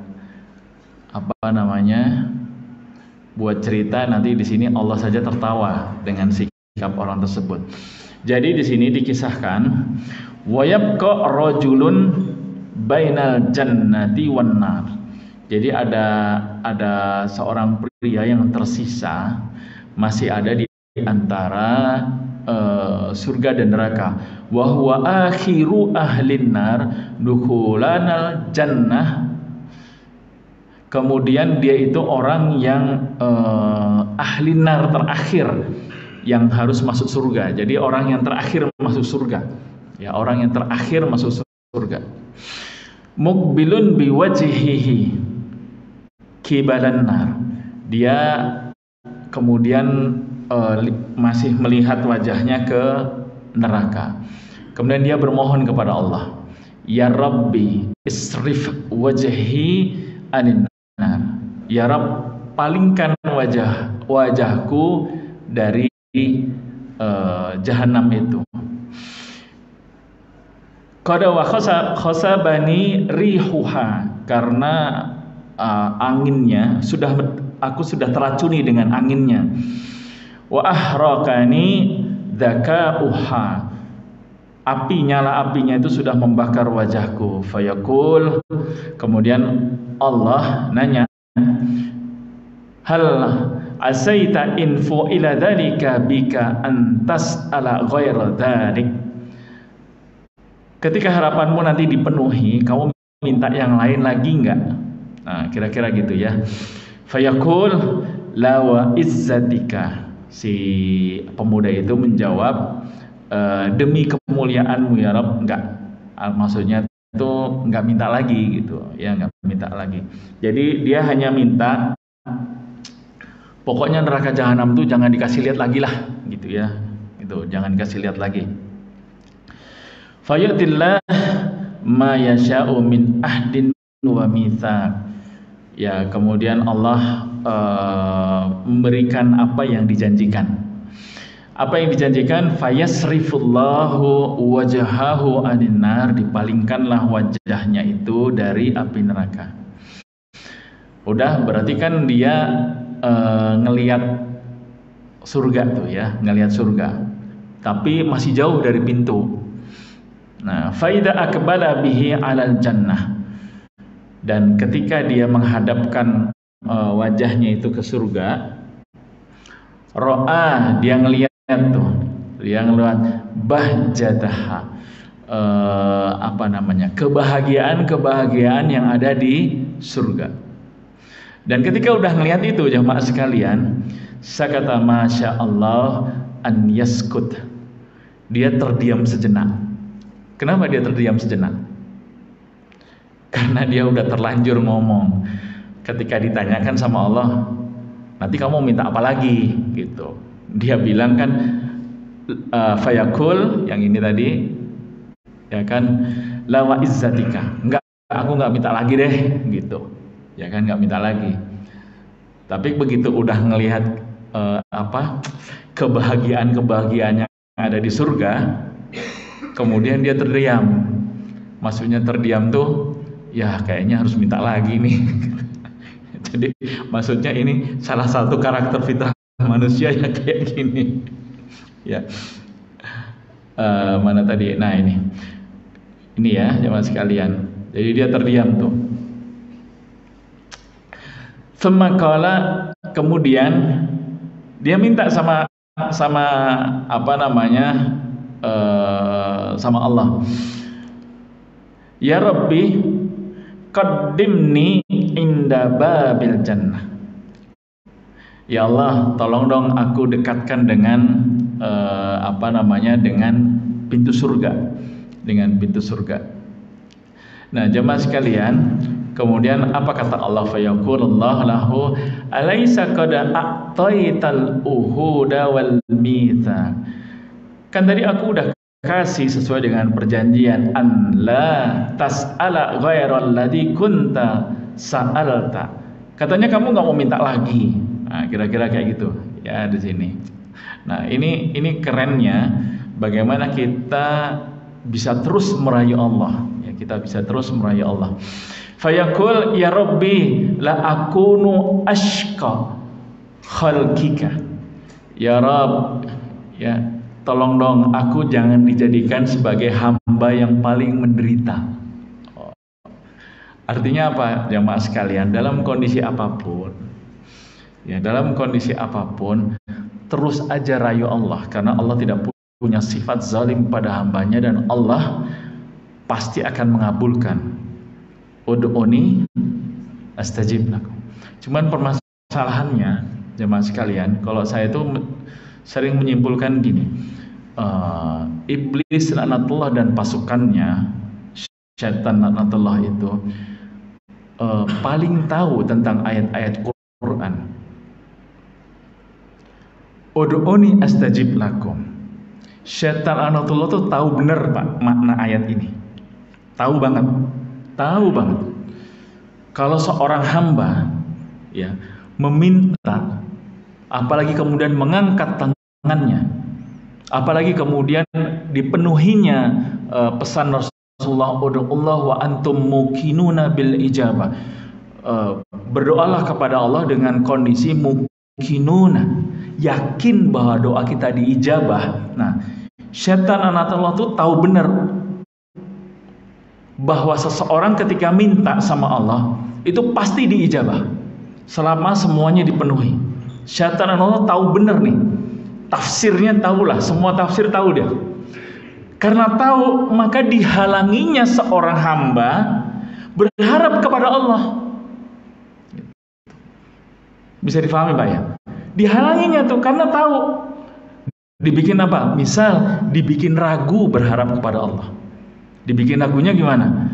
buat cerita, nanti di sini Allah saja tertawa dengan sikap orang tersebut. Jadi di sini dikisahkan, wa yabqa rajulun bainal jannati wan nar. Jadi ada seorang pria yang tersisa, masih ada di antara surga dan neraka. Wa huwa akhiru ahlin nar dukhulanal jannah. Kemudian dia itu orang yang ahli nar terakhir yang harus masuk surga. Jadi orang yang terakhir masuk surga. Ya, orang yang terakhir masuk surga. Muqbilun biwajhihi kibalan nar. Dia kemudian masih melihat wajahnya ke neraka. Kemudian dia bermohon kepada Allah, ya Rabbi isrif wajhi anin nar. Ya Rabb, palingkan wajahku dari jahanam itu. Qad wa khasabani rihuha, karena anginnya aku sudah teracuni dengan anginnya. Wa ahraqani dzakauha, nyala apinya itu sudah membakar wajahku. Fayaqul, kemudian Allah nanya, hal asaita info ila dzalika bika antas ala ghaira dzalik. Ketika harapanmu nanti dipenuhi, kamu minta yang lain lagi enggak? Nah, kira-kira gitu ya. Fayaqul la wa izzatika. Si pemuda itu menjawab, demi kemuliaanmu ya Rabb, enggak. Maksudnya itu enggak minta lagi gitu ya, enggak minta lagi. Jadi dia hanya minta pokoknya neraka jahanam itu jangan dikasih lihat lagi lah gitu ya. Itu jangan dikasih lihat lagi. Fayatillah ma yasha'u min ahdin wa mitsaq. Ya, kemudian Allah memberikan apa yang dijanjikan. Apa yang dijanjikan? Fayasrifullahu wajhahu anin nar, dipalingkanlah wajahnya itu dari api neraka. Udah, berarti kan dia ngelihat surga tuh ya, ngelihat surga. Tapi masih jauh dari pintu. Nah, faida akbala bihi 'alal jannah. Dan ketika dia menghadapkan wajahnya itu ke surga, ro'a, dia ngelihat tuh, dia ngelihat bahjataha, kebahagiaan yang ada di surga. Dan ketika udah ngelihat itu jamaah sekalian, sakata masya Allah an yaskut, dia terdiam sejenak. Kenapa dia terdiam sejenak? Karena dia udah terlanjur ngomong. Ketika ditanyakan sama Allah, nanti kamu minta apa lagi gitu, dia bilang kan fayakul, yang ini tadi ya kan, la wa izzatika, enggak, aku enggak minta lagi deh gitu ya kan, enggak minta lagi. Tapi begitu udah ngelihat kebahagiaan yang ada di surga, kemudian dia terdiam. Maksudnya terdiam tuh ya kayaknya harus minta lagi nih. Jadi maksudnya ini salah satu karakter fitrah manusia yang kayak gini ya. Mana tadi? Nah ini ya jemaah sekalian. Jadi dia terdiam tuh. Semakala, kemudian dia minta sama sama Allah, ya Rabbi qaddimni inda babil jannah. Ya Allah, tolong dong aku dekatkan dengan dengan pintu surga, Nah, jemaah sekalian, kemudian apa kata Allah? Fayaqulullah lahu alaysa qad a'taital uhuda wal mitsaq. Kan tadi aku udah kasih sesuai dengan perjanjian, an la tas'ala ghairal ladzi kunta sa'alta. Katanya kamu nggak mau minta lagi. Nah, kira-kira kayak gitu ya di sini. Nah, ini kerennya bagaimana kita bisa terus merayu Allah. Ya, kita bisa terus merayu Allah. Fayaqul ya Rabbi la akunu ashqa khalqika. Ya Rabb, ya tolong dong aku jangan dijadikan sebagai hamba yang paling menderita. Artinya apa jamaah sekalian? Dalam kondisi apapun, terus aja rayu Allah, karena Allah tidak punya sifat zalim pada hambanya, dan Allah pasti akan mengabulkan. Ud'uni astajib lakum. Cuman permasalahannya jemaah sekalian, kalau saya itu sering menyimpulkan gini, iblis laknatullah dan pasukannya, syaitan laknatullah itu paling tahu tentang ayat-ayat Quran. Ud'uni astajib lakum. Syaitan laknatullah tuh tahu benar Pak makna ayat ini. Tahu banget. Kalau seorang hamba ya meminta, apalagi kemudian mengangkat tangannya, apalagi kemudian dipenuhinya pesan Rasulullah, ud'ullah wa antum muqinuna bil ijabah. Berdoalah kepada Allah dengan kondisi muqinuna, yakin bahwa doa kita diijabah. Nah, syaitan laknatullah itu tahu benar bahwa seseorang ketika minta sama Allah itu pasti diijabah selama semuanya dipenuhi. Syaitan laknatullah tahu benar nih, tafsirnya tahulah, semua tafsir tahu dia. Karena tahu, maka dihalanginya seorang hamba berharap kepada Allah. Bisa difahami Pak ya? Dihalanginya tuh karena tahu. Dibikin apa? Misal dibikin ragu berharap kepada Allah. Dibikin ragunya gimana?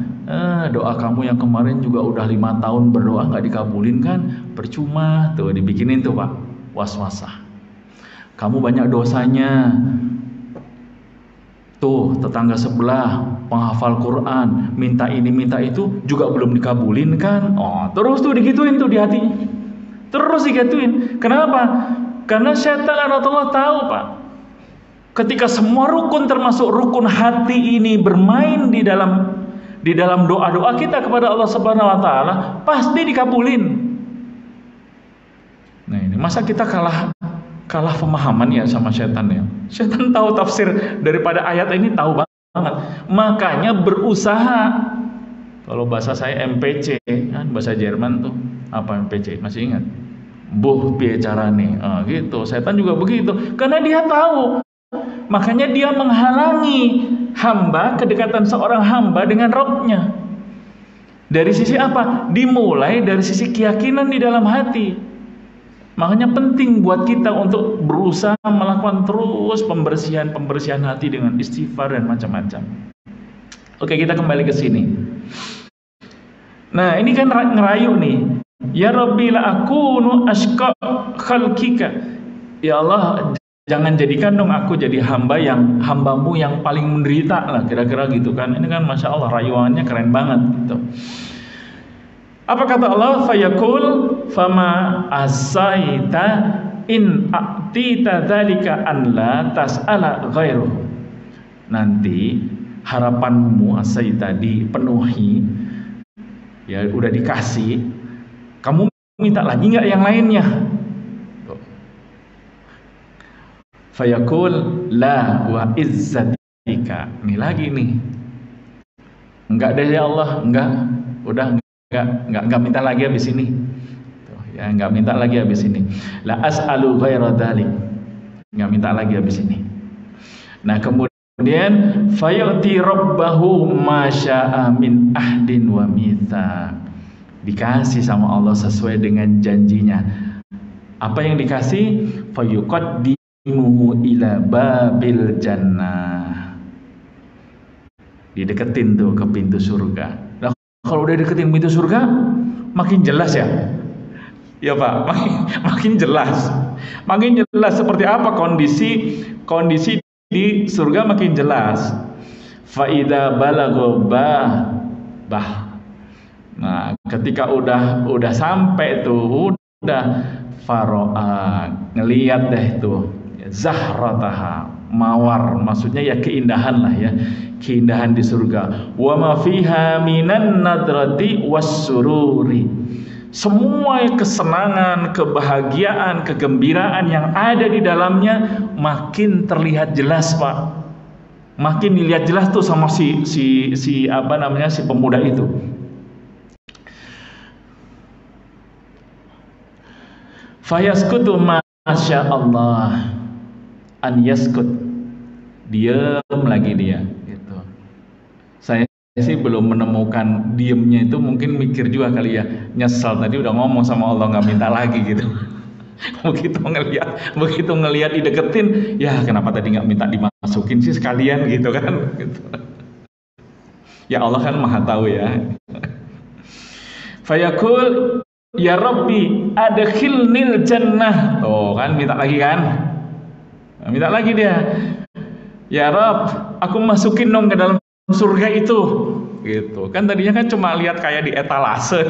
Doa kamu yang kemarin juga udah 5 tahun berdoa nggak dikabulin kan? Percuma tuh, dibikinin tuh Pak, was-wasah. Kamu banyak dosanya. Tuh tetangga sebelah penghafal Quran, minta ini minta itu juga belum dikabulin kan? Oh, terus tuh digituin tuh di hatinya. Terus digituin. Kenapa? Karena syaitan laknatullah tahu Pak, ketika semua rukun termasuk rukun hati ini bermain di dalam doa-doa kita kepada Allah Subhanahu wa taala, pasti dikabulin. Nah, ini masa kita kalah pemahaman ya sama setan ya. Setan tahu tafsir daripada ayat ini, tahu banget. Makanya berusaha. Kalau bahasa saya MPC kan, bahasa Jerman tuh apa MPC? Masih ingat? Buh bicarane. Gitu. Setan juga begitu. Karena dia tahu. Makanya dia menghalangi hamba, kedekatan seorang hamba dengan Rabbnya. Dari sisi apa? Dimulai dari sisi keyakinan di dalam hati. Makanya penting buat kita untuk berusaha melakukan terus pembersihan hati dengan istighfar dan macam-macam. Oke, kita kembali ke sini. Nah, ini kan ngerayu nih. Ya Rabbi la akunu ashqa khalqika. Ya Allah, jangan jadikan dong aku jadi hambamu yang paling menderita lah, kira-kira gitu kan. Ini kan Masya Allah rayuannya keren banget gitu. Apa kata Allah? Fayaqul fama asaita in a'tita dzalika an la tas'ala ghairuh. Nanti harapanmu asaita dipenuhi, ya udah dikasih, kamu minta lagi nggak yang lainnya? Fayaqul la wa izzatika. Ini lagi nih. Enggak deh ya Allah, enggak. Udah enggak minta lagi habis ini. Tuh, ya enggak minta lagi habis ini. La as'alu ghaira dzalik. Enggak minta lagi habis ini. Nah, kemudian fayati rabbahu ma syaa min ahdin wa mitsaq. Dikasih sama Allah sesuai dengan janjinya. Apa yang dikasih? Fayuqaddimuhu ila babil jannah. Dideketin tuh ke pintu surga. Nah, kalau udah deketin pintu surga, makin jelas ya. Ya Pak, makin jelas. Makin jelas seperti apa kondisi di surga, makin jelas. Fa idza balagha bah. Nah, ketika udah sampai tuh, udah faro'a, ngelihat deh tuh zahrataha, mawar, maksudnya ya keindahan lah ya, keindahan di surga. Wa ma fiha minan nadrati wassururi. Semua kesenangan, kebahagiaan, kegembiraan yang ada di dalamnya makin terlihat jelas Pak. Makin dilihat jelas tuh sama si pemuda itu. Fayaskutu masya Allah an yaskut, diam lagi dia gitu. Saya sih belum menemukan diemnya itu, mungkin mikir juga kali ya, nyesal tadi udah ngomong sama Allah nggak minta lagi gitu. begitu ngelihat dideketin, ya kenapa tadi nggak minta dimasukin sih sekalian gitu kan. Gitu. Ya Allah kan maha tahu ya. Fayaqul ya Rabbi adkhilnil jannah. Oh kan minta lagi kan? Minta lagi dia. Ya Rabb, aku masukin dong ke dalam surga itu. Gitu. Kan tadinya kan cuma lihat kayak di etalase.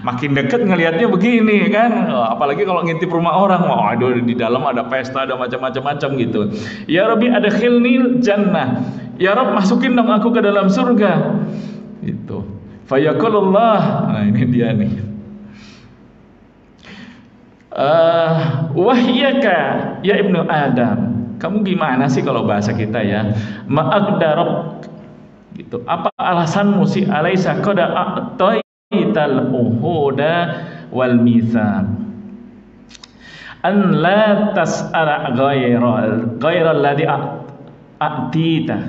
Makin deket ngelihatnya begini kan, apalagi kalau ngintip rumah orang, wah aduh di dalam ada pesta, ada macam-macam gitu. Ya Rabbi adkhilnil jannah. Ya Rabb masukin dong aku ke dalam surga. Itu. Fayaqulullah. Nah ini dia nih. Wahyaka ya ibnu Adam. Kamu gimana sih kalau bahasa kita ya? Ma'aqdarab. Gitu. Apa alasanmu sih alaisa qad a'taital uhuda wal mitsaq? An la tas'ala ghairal ladzi a'tita.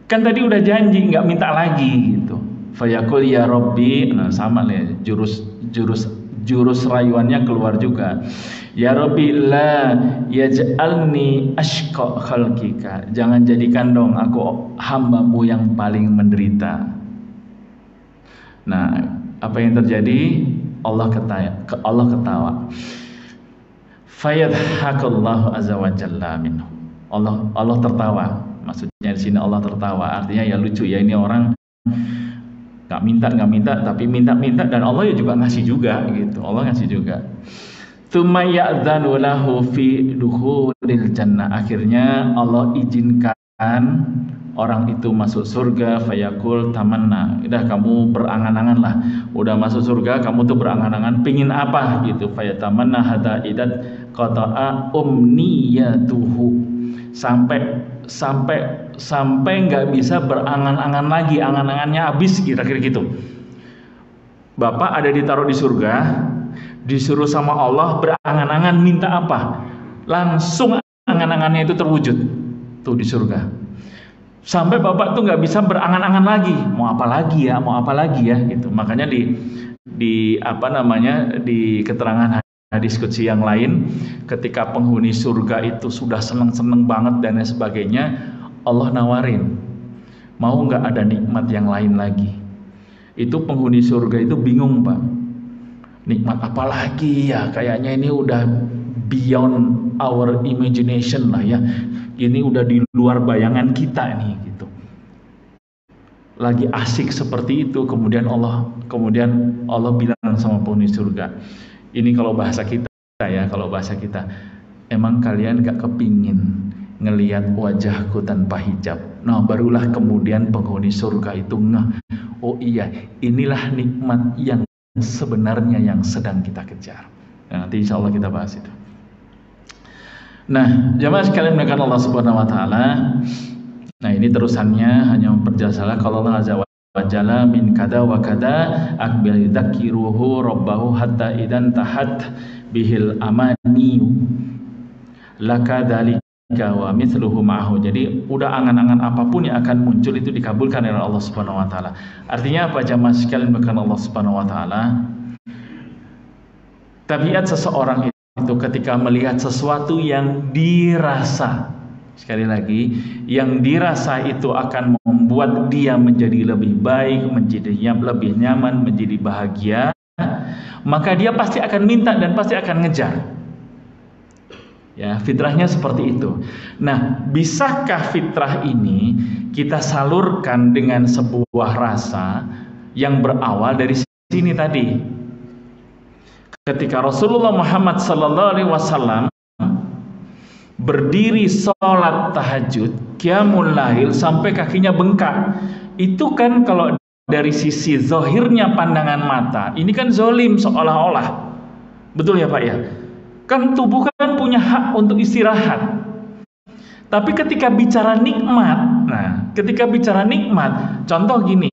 Kan tadi udah janji nggak minta lagi gitu. Fayaqul ya Rabbi, nah sama nih jurus rayuannya keluar juga. Ya Rabbi la yaj'alni ashqa khalqika. Jangan jadikan dong aku hambamu yang paling menderita. Nah, apa yang terjadi? Allah ketawa. Fayadhakallahu azza wa jalla minhu. Allah tertawa. Maksudnya di sini Allah tertawa. Artinya ya lucu ya, ini orang nggak minta tapi minta dan Allah ya juga ngasih juga gitu. Allah ngasih juga. Tsumma ya'dzanu lahu fi dukhulil jannah. Akhirnya Allah izinkan orang itu masuk surga. Fayaqul tamanna. Udah kamu berangan-angan lah. Udah masuk surga, kamu tuh berangan-angan pingin apa gitu. Fayatamanna hatta idat qata'a umniyatuhu. Sampai nggak bisa berangan-angan lagi, angan-angannya habis kira-kira gitu. Bapak ada ditaruh di surga, disuruh sama Allah berangan-angan minta apa, langsung angan-angannya itu terwujud tuh di surga. Sampai bapak tuh nggak bisa berangan-angan lagi, mau apa lagi ya gitu. Makanya di keterangan hadis qudsi yang lain, ketika penghuni surga itu sudah seneng banget dan lain sebagainya, Allah nawarin, mau nggak ada nikmat yang lain lagi? Itu penghuni surga itu bingung, Pak. Nikmat apa lagi ya? Kayaknya ini udah beyond our imagination lah ya. Ini udah di luar bayangan kita nih gitu. Lagi asik seperti itu, kemudian Allah bilang sama penghuni surga. Ini kalau bahasa kita ya, emang kalian gak kepingin ngelihat wajahku tanpa hijab? Nah barulah kemudian penghuni surga itu oh iya, inilah nikmat yang sebenarnya yang sedang kita kejar. Nah, nanti insya Allah kita bahas itu. Nah, jamaah sekalian menekan Allah Subhanahu wa taala. Nah, ini terusannya hanya memperjelas kalau Allah azza wa jalla min kada wa kada akbil dzakiruhu rabbahu hatta idan tahat bihil amani laka dzalika wa mithluhu ma'ahu. Jadi udah angan-angan apapun yang akan muncul itu dikabulkan oleh Allah Subhanahu wa taala. Artinya apa jamaah sekalian menekan Allah Subhanahu wa taala? Tabiat seseorang itu ketika melihat sesuatu yang dirasa, sekali lagi, yang dirasa itu akan membuat dia menjadi lebih baik, menjadi lebih nyaman, menjadi bahagia, maka dia pasti akan minta dan pasti akan ngejar. Ya, fitrahnya seperti itu. Nah, bisakah fitrah ini kita salurkan dengan sebuah rasa yang berawal dari sini tadi? Ketika Rasulullah Muhammad SAW berdiri sholat tahajud, qiyamul lail sampai kakinya bengkak, itu kan kalau dari sisi zahirnya pandangan mata, ini kan zolim seolah-olah, betul ya Pak ya? Kan tubuh kan punya hak untuk istirahat. Tapi ketika bicara nikmat, contoh gini.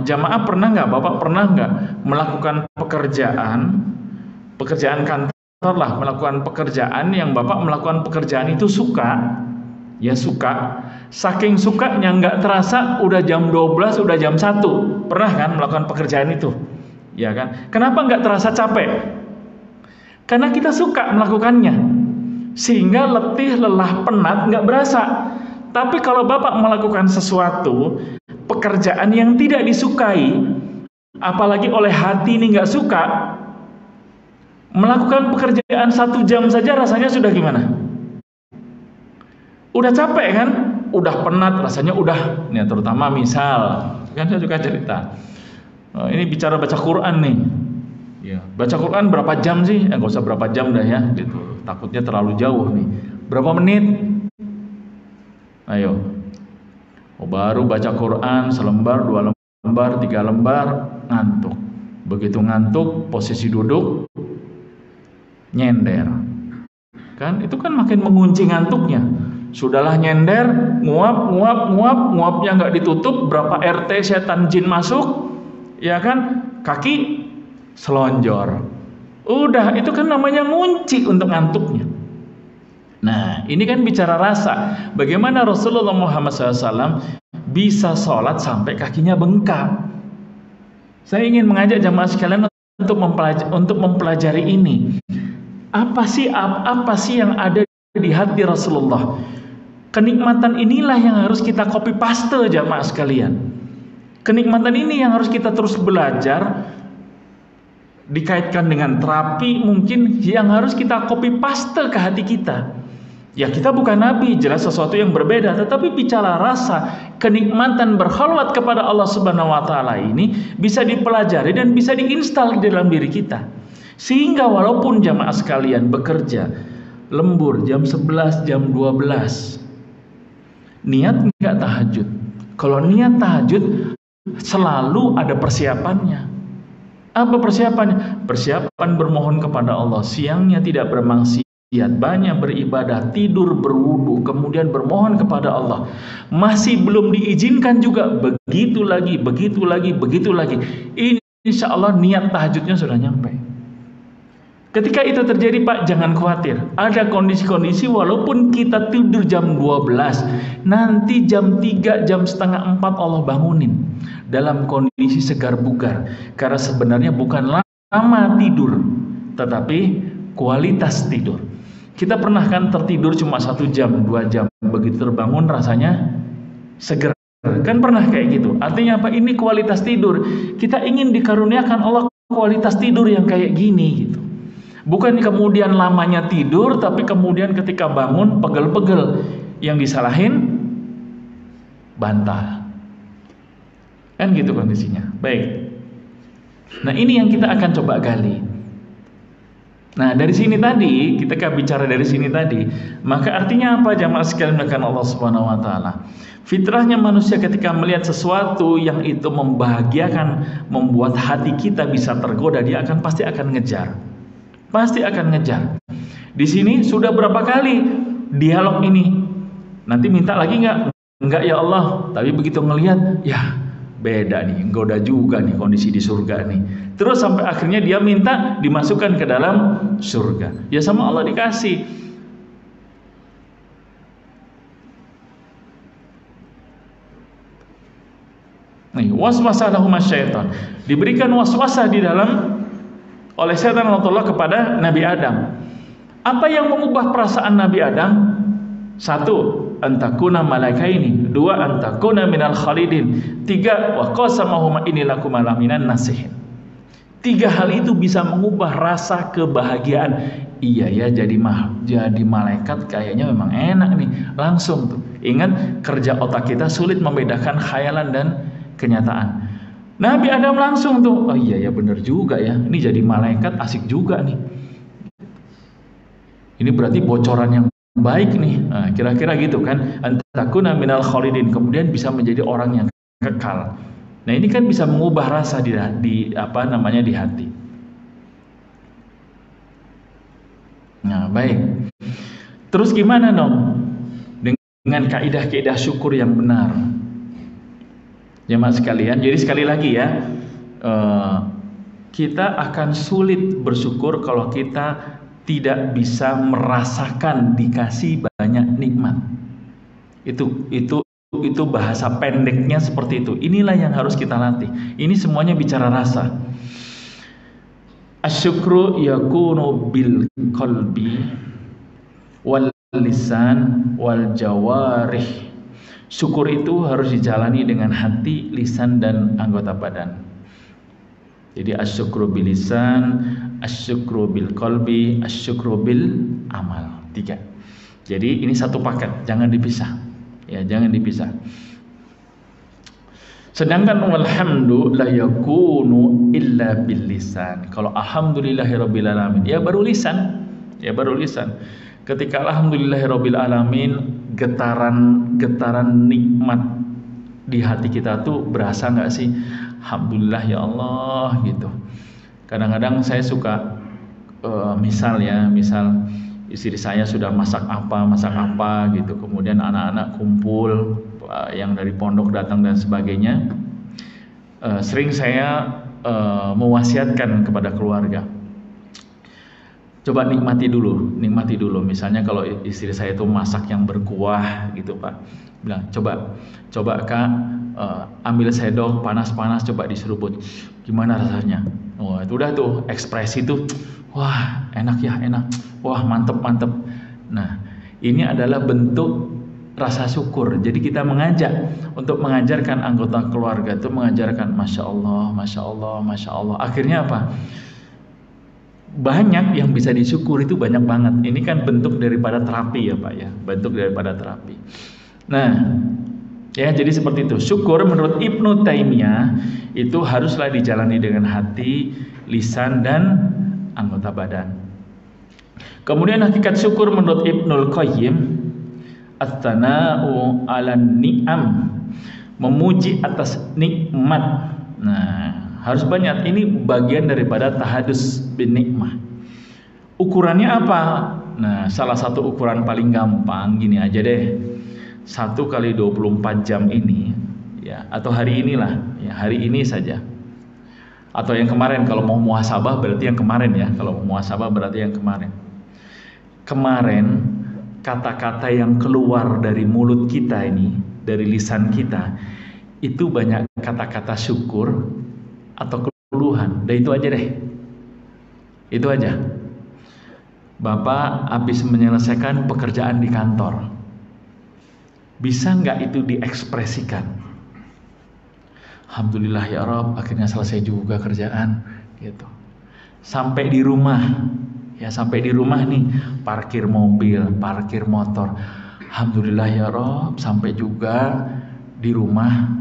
Jamaah Bapak pernah nggak melakukan pekerjaan kantor melakukan pekerjaan yang Bapak melakukan pekerjaan itu suka, Saking sukanya nggak terasa udah jam 12, udah jam 1. Pernah kan melakukan pekerjaan itu? Ya kan? Kenapa nggak terasa capek? Karena kita suka melakukannya. Sehingga letih, lelah, penat nggak berasa. Tapi kalau Bapak melakukan sesuatu pekerjaan yang tidak disukai, apalagi oleh hati ini nggak suka, melakukan pekerjaan 1 jam saja rasanya sudah gimana? Udah capek kan? Udah penat, rasanya udah. Nih, terutama misal, kan saya suka cerita. Ini bicara baca Quran nih. Ya, baca Quran berapa jam sih? Nggak usah berapa jam dah ya, gitu. Takutnya terlalu jauh nih. Berapa menit? Ayo. Baru baca Quran selembar, 2 lembar, 3 lembar, ngantuk. Begitu ngantuk, posisi duduk, nyender. Kan itu kan makin mengunci ngantuknya. Sudahlah nyender, nguapnya nggak ditutup, berapa RT setan jin masuk, ya kan, kaki selonjor. Udah, itu kan namanya ngunci untuk ngantuknya. Nah, ini kan bicara rasa. Bagaimana Rasulullah Muhammad SAW bisa sholat sampai kakinya bengkak. Saya ingin mengajak jamaah sekalian untuk mempelajari ini. Apa sih yang ada di hati Rasulullah? Kenikmatan inilah yang harus kita copy paste jamaah sekalian. Kenikmatan ini yang harus kita terus belajar, dikaitkan dengan terapi mungkin yang harus kita copy paste ke hati kita. Ya, kita bukan nabi, jelas sesuatu yang berbeda, tetapi bicara rasa, kenikmatan berkholwat kepada Allah Subhanahu wa taala ini bisa dipelajari dan bisa diinstal di dalam diri kita. Sehingga walaupun jamaah sekalian bekerja lembur jam 11, jam 12, niat nggak tahajud. Kalau niat tahajud selalu ada persiapannya. Apa persiapannya? Persiapan bermohon kepada Allah. Siangnya tidak bermaksiat, banyak beribadah, tidur berwudu, kemudian bermohon kepada Allah. Masih belum diizinkan juga, begitu lagi. Insya Allah niat tahajudnya sudah nyampe. Ketika itu terjadi, Pak, jangan khawatir. Ada kondisi-kondisi walaupun kita tidur jam 12, nanti jam 3, jam setengah 4 Allah bangunin dalam kondisi segar bugar. Karena sebenarnya bukan lama tidur, tetapi kualitas tidur. Kita pernah kan tertidur cuma 1 jam, 2 jam, begitu terbangun rasanya segar. Kan pernah kayak gitu. Artinya apa? Ini kualitas tidur. Kita ingin dikaruniakan Allah kualitas tidur yang kayak gini gitu. Bukan kemudian lamanya tidur, tapi kemudian ketika bangun pegel-pegel. Yang disalahin bantal. Kan gitu kondisinya. Baik. Nah, ini yang kita akan coba gali. Nah, dari sini tadi, kita bicara dari sini tadi, maka artinya apa jamaah sekalian melakukan Allah Subhanahu wa taala? Fitrahnya manusia ketika melihat sesuatu yang itu membahagiakan, membuat hati kita bisa tergoda, dia pasti akan ngejar. Pasti akan ngejar. Di sini sudah berapa kali dialog ini? Nanti minta lagi nggak? Enggak ya Allah. Tapi begitu ngelihat, ya beda nih, goda juga nih kondisi di surga nih. Terus sampai akhirnya dia minta dimasukkan ke dalam surga. Ya sama Allah dikasih. Nih, waswasah lahum syaitan. Diberikan waswasah di dalam oleh setan Allah kepada Nabi Adam. Apa yang mengubah perasaan Nabi Adam? 1, antakuna malaikaini. 2, antakuna minal khalidin. 3, wa qasamahuma inni lakum minan nasihin. 3 hal itu bisa mengubah rasa kebahagiaan. Iya ya, jadi malaikat kayaknya memang enak nih. Langsung tuh. Ingat, kerja otak kita sulit membedakan khayalan dan kenyataan. Nabi Adam langsung tuh, oh iya ya benar juga ya, ini jadi malaikat asik juga nih. Ini berarti bocoran yang baik nih. Nah, kira-kira gitu kan. Antakuna minal khalidin, kemudian bisa menjadi orang yang kekal. Nah, ini kan bisa mengubah rasa di hati. Nah, baik. Terus gimana dong? Dengan kaidah-kaidah syukur yang benar. Jemaah sekalian, jadi sekali lagi ya, kita akan sulit bersyukur kalau kita tidak bisa merasakan dikasih banyak nikmat. Itu itu bahasa pendeknya seperti itu. Inilah yang harus kita latih. Ini semuanya bicara rasa. Asyukru yakunu bil qalbi wal lisan wal jawarih. Syukur itu harus dijalani dengan hati, lisan, dan anggota badan. Jadi asyukru bil lisan, asyukru bil qalbi, asyukru bil amal. 3. Jadi ini satu paket, jangan dipisah. Ya, jangan dipisah. Sedangkan walhamdu la yakunu illa bil lisan. Kalau alhamdulillahirabbil alamin, ya baru lisan. Ya baru lisan. Ketika alhamdulillahirabbil alamin, getaran nikmat di hati kita tuh berasa nggak sih? Alhamdulillah ya Allah gitu. Kadang-kadang saya suka misal istri saya sudah masak apa gitu, kemudian anak-anak kumpul, yang dari pondok datang dan sebagainya. Sering saya mewasiatkan kepada keluarga, coba nikmati dulu. Misalnya kalau istri saya itu masak yang berkuah gitu Pak, bilang coba Kak, ambil sendok panas-panas, coba diseruput, gimana rasanya? Oh itu udah tuh ekspresi tuh, wah enak ya, enak, wah mantep. Nah ini adalah bentuk rasa syukur. Jadi kita mengajak untuk mengajarkan anggota keluarga itu, mengajarkan Masya Allah. Akhirnya apa? Banyak yang bisa disyukur, itu banyak banget. Ini kan bentuk daripada terapi ya Pak ya, bentuk daripada terapi. Nah ya, jadi seperti itu. Syukur menurut Ibnu Taimiyah itu haruslah dijalani dengan hati, lisan, dan anggota badan. Kemudian hakikat syukur menurut Ibnul Qayyim, at-tana'u 'alan ni'am, memuji atas nikmat. Nah, harus banyak. Ini bagian daripada tahadus bin nikmah. Ukurannya apa? Nah, salah satu ukuran paling gampang gini aja deh. 1 kali 24 jam ini ya, atau hari inilah ya, hari ini saja. Atau yang kemarin, kalau mau muhasabah berarti yang kemarin ya. Kalau mau muhasabah berarti yang kemarin. Kemarin kata-kata yang keluar dari mulut kita ini, dari lisan kita, itu banyak kata-kata syukur atau keluhan. Dan itu aja deh. Itu aja. Bapak habis menyelesaikan pekerjaan di kantor. Bisa nggak itu diekspresikan? Alhamdulillah ya Rabb, akhirnya selesai juga kerjaan gitu. Sampai di rumah, ya sampai di rumah nih, parkir mobil, parkir motor. Alhamdulillah ya Rabb, sampai juga di rumah,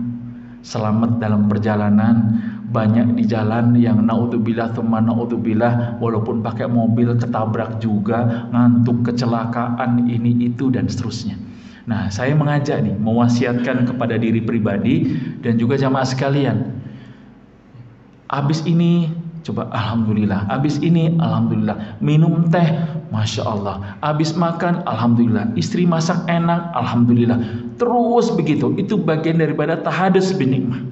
selamat dalam perjalanan. Banyak di jalan yang naudzubillah tsumma naudzubillah, walaupun pakai mobil ketabrak juga, ngantuk, kecelakaan, ini itu dan seterusnya. Nah, saya mengajak nih, mewasiatkan kepada diri pribadi dan juga jamaah sekalian. Habis ini coba alhamdulillah, habis ini alhamdulillah, minum teh Masya Allah, habis makan alhamdulillah, istri masak enak alhamdulillah, terus begitu. Itu bagian daripada tahadus bin nikmah.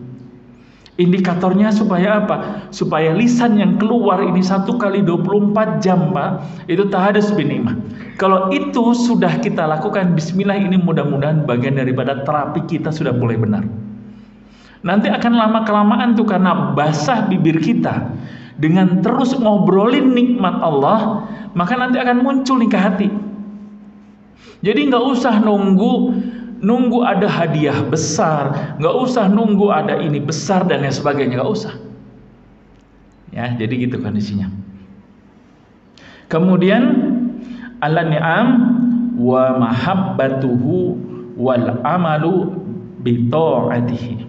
Indikatornya supaya apa? Supaya lisan yang keluar ini 1 kali 24 jam Pak, itu tahadus bin nikmah. Kalau itu sudah kita lakukan, bismillah, ini mudah-mudahan bagian daripada terapi kita sudah mulai benar. Nanti akan lama-kelamaan tuh, karena basah bibir kita dengan terus ngobrolin nikmat Allah, maka nanti akan muncul nih ke hati. Jadi nggak usah nunggu ada hadiah besar, nggak usah nunggu ada ini besar dan lain sebagainya, nggak usah. Ya, jadi gitu kondisinya. Kemudian al-ni'am wa mahabbatuhu wal amalu bi ta'atihi,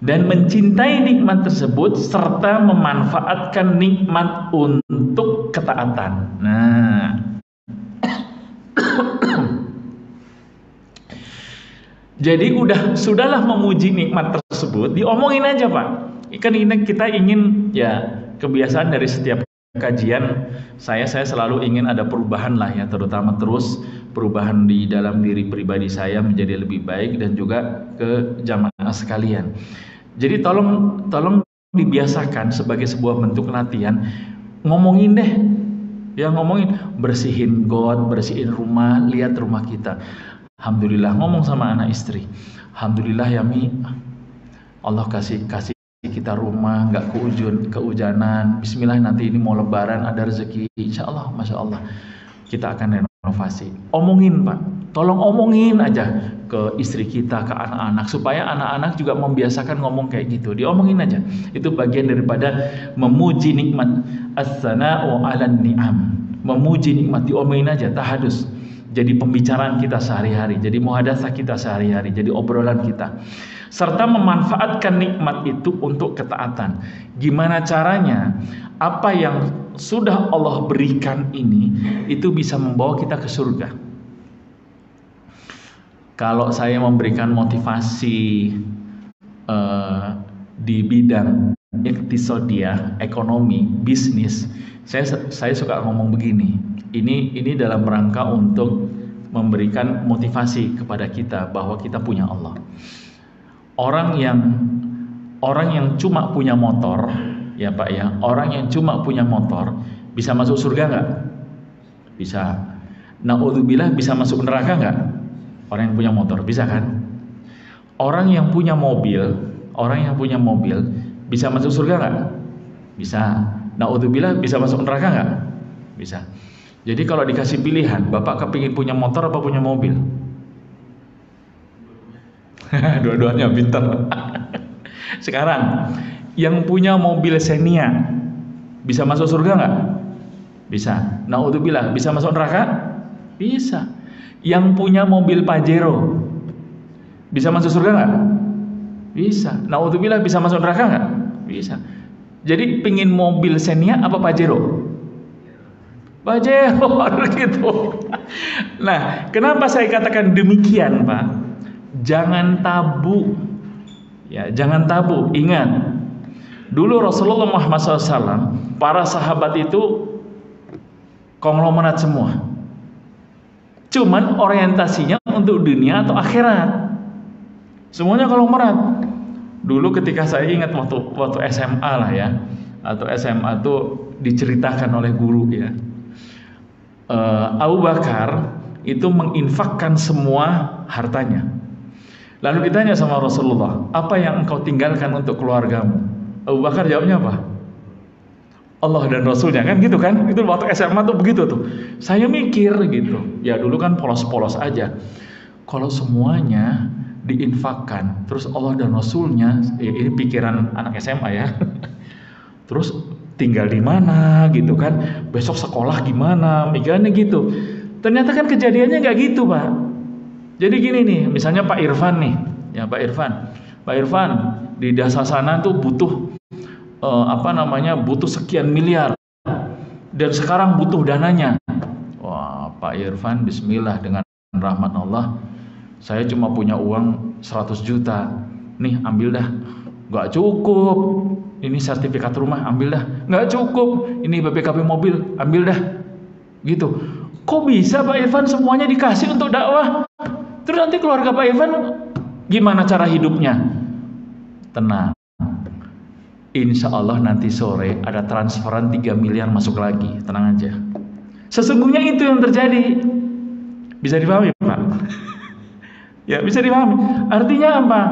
dan mencintai nikmat tersebut serta memanfaatkan nikmat untuk ketaatan. Nah, jadi sudahlah memuji nikmat tersebut, diomongin aja Pak. Kan ini kita ingin, ya kebiasaan dari setiap kajian saya selalu ingin ada perubahan lah ya, terutama terus perubahan di dalam diri pribadi saya menjadi lebih baik dan juga ke jamaah sekalian. Jadi tolong dibiasakan sebagai sebuah bentuk latihan, ngomongin deh, ya ngomongin, bersihin got, bersihin rumah, lihat rumah kita. Alhamdulillah, ngomong sama anak istri, alhamdulillah ya Mi, Allah kasih kita rumah, nggak kehujanan. Bismillah, nanti ini mau lebaran ada rezeki, insya Allah, masya Allah kita akan renovasi. Omongin Pak, tolong omongin aja ke istri kita, ke anak-anak, supaya anak-anak juga membiasakan ngomong kayak gitu. Diomongin aja, itu bagian daripada memuji nikmat. As-sana'u 'alan ni'am, memuji nikmat, diomongin aja, tahadus. Jadi pembicaraan kita sehari-hari, jadi muhadatsah kita sehari-hari, jadi obrolan kita. Serta memanfaatkan nikmat itu untuk ketaatan. Gimana caranya? Apa yang sudah Allah berikan ini itu bisa membawa kita ke surga. Kalau saya memberikan motivasi di bidang iktisadiyah, ekonomi, bisnis, saya suka ngomong begini. Ini dalam rangka untuk memberikan motivasi kepada kita bahwa kita punya Allah. Orang yang cuma punya motor, ya Pak ya, orang yang cuma punya motor bisa masuk surga nggak? Bisa. Naudzubillah, bisa masuk neraka nggak? Orang yang punya motor bisa kan? Orang yang punya mobil bisa masuk surga nggak? Bisa. Naudzubillah, bisa masuk neraka nggak? Bisa. Jadi kalau dikasih pilihan, Bapak kepingin punya motor apa punya mobil? Dua-duanya pintar. Sekarang yang punya mobil Xenia bisa masuk surga nggak? Bisa. Naudzubillah, bisa masuk neraka? Bisa. Yang punya mobil Pajero bisa masuk surga nggak? Bisa. Naudzubillah, bisa masuk neraka nggak? Bisa. Jadi pingin mobil Xenia apa Pajero? Pajero gitu. Nah, kenapa saya katakan demikian, Pak? Jangan tabu. Ya, jangan tabu. Ingat, dulu Rasulullah Muhammad SAW, para sahabat itu konglomerat semua. Cuman orientasinya untuk dunia atau akhirat. Semuanya konglomerat. Dulu ketika saya ingat waktu SMA lah ya, atau SMA tuh diceritakan oleh guru ya. Abu Bakar itu menginfakkan semua hartanya. Lalu ditanya sama Rasulullah, apa yang engkau tinggalkan untuk keluargamu? Abu Bakar jawabnya apa? Allah dan Rasulnya, kan gitu kan? Itu waktu SMA tuh begitu tuh. Saya mikir gitu, ya dulu kan polos-polos aja. Kalau semuanya diinfakkan, terus Allah dan Rasulnya, ini pikiran anak SMA ya. Terus tinggal di mana gitu kan, besok sekolah gimana, mikirannya gitu. Ternyata kan kejadiannya nggak gitu Pak. Jadi gini nih, misalnya Pak Irfan nih, ya Pak Irfan di desa sana tuh butuh butuh sekian miliar, dan sekarang butuh dananya. Wah Pak Irfan, Bismillah, dengan rahmat Allah, saya cuma punya uang 100 juta, nih ambil dah. Nggak cukup. Ini sertifikat rumah, ambil dah. Nggak cukup, ini BPKB mobil, ambil dah. Gitu. Kok bisa Pak Irfan semuanya dikasih untuk dakwah? Terus nanti keluarga Pak Irfan gimana cara hidupnya? Tenang. Insya Allah nanti sore ada transferan 3 miliar masuk lagi. Tenang aja. Sesungguhnya itu yang terjadi. Bisa dipahami Pak? Ya, bisa dipahami. Artinya apa?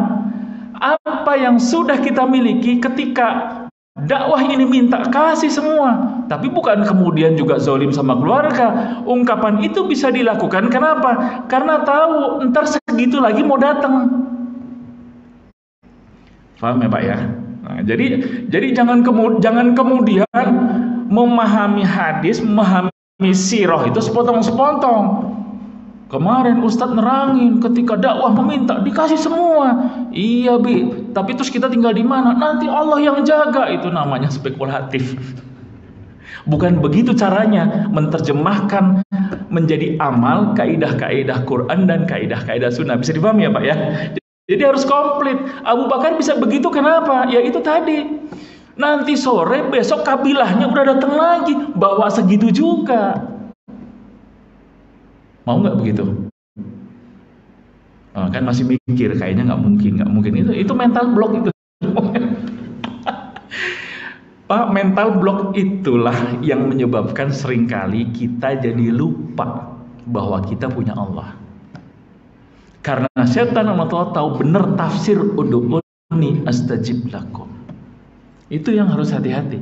Apa yang sudah kita miliki ketika dakwah ini minta kasih semua, tapi bukan kemudian juga zalim sama keluarga. Ungkapan itu bisa dilakukan kenapa? Karena tahu ntar segitu lagi mau datang. Paham ya Pak ya? Nah, jadi jangan kemudian memahami hadis, memahami sirah itu sepotong-sepotong. Kemarin Ustadz nerangin ketika dakwah meminta dikasih semua. Iya Bi, tapi terus kita tinggal di mana? Nanti Allah yang jaga. Itu namanya spekulatif. Bukan begitu caranya menerjemahkan menjadi amal kaidah-kaidah Quran dan kaidah-kaidah Sunnah. Bisa dipahami ya Pak ya? Jadi harus komplit. Abu Bakar bisa begitu kenapa? Ya itu tadi. Nanti sore besok kabilahnya udah datang lagi, bawa segitu juga. Mau nggak begitu? Kan masih mikir, kayaknya nggak mungkin. Itu mental block itu. Pak, mental block itulah yang menyebabkan seringkali kita jadi lupa bahwa kita punya Allah. Karena setan Allah tahu benar tafsir ud'uni astajib lakum. Itu yang harus hati-hati.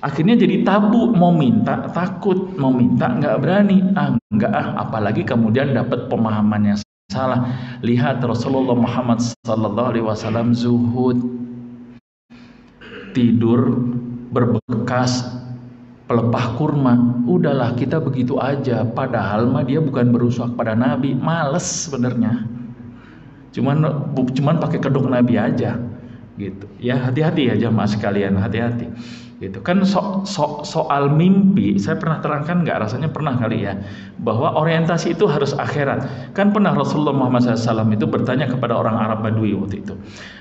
Akhirnya jadi tabu, mau minta takut, mau minta nggak berani, apalagi kemudian dapat pemahaman yang salah. Lihat Rasulullah Muhammad sallallahu alaihi wasallam zuhud, tidur berbekas pelepah kurma, udahlah kita begitu aja. Padahal mah dia bukan berusak pada Nabi, males sebenarnya. Cuman pakai kedok Nabi aja, gitu. Ya hati-hati ya jamaah sekalian, hati-hati. Gitu kan. Soal mimpi saya pernah terangkan nggak, rasanya pernah kali ya, bahwa orientasi itu harus akhirat. Kan pernah Rasulullah Muhammad SAW itu bertanya kepada orang Arab Badui waktu itu,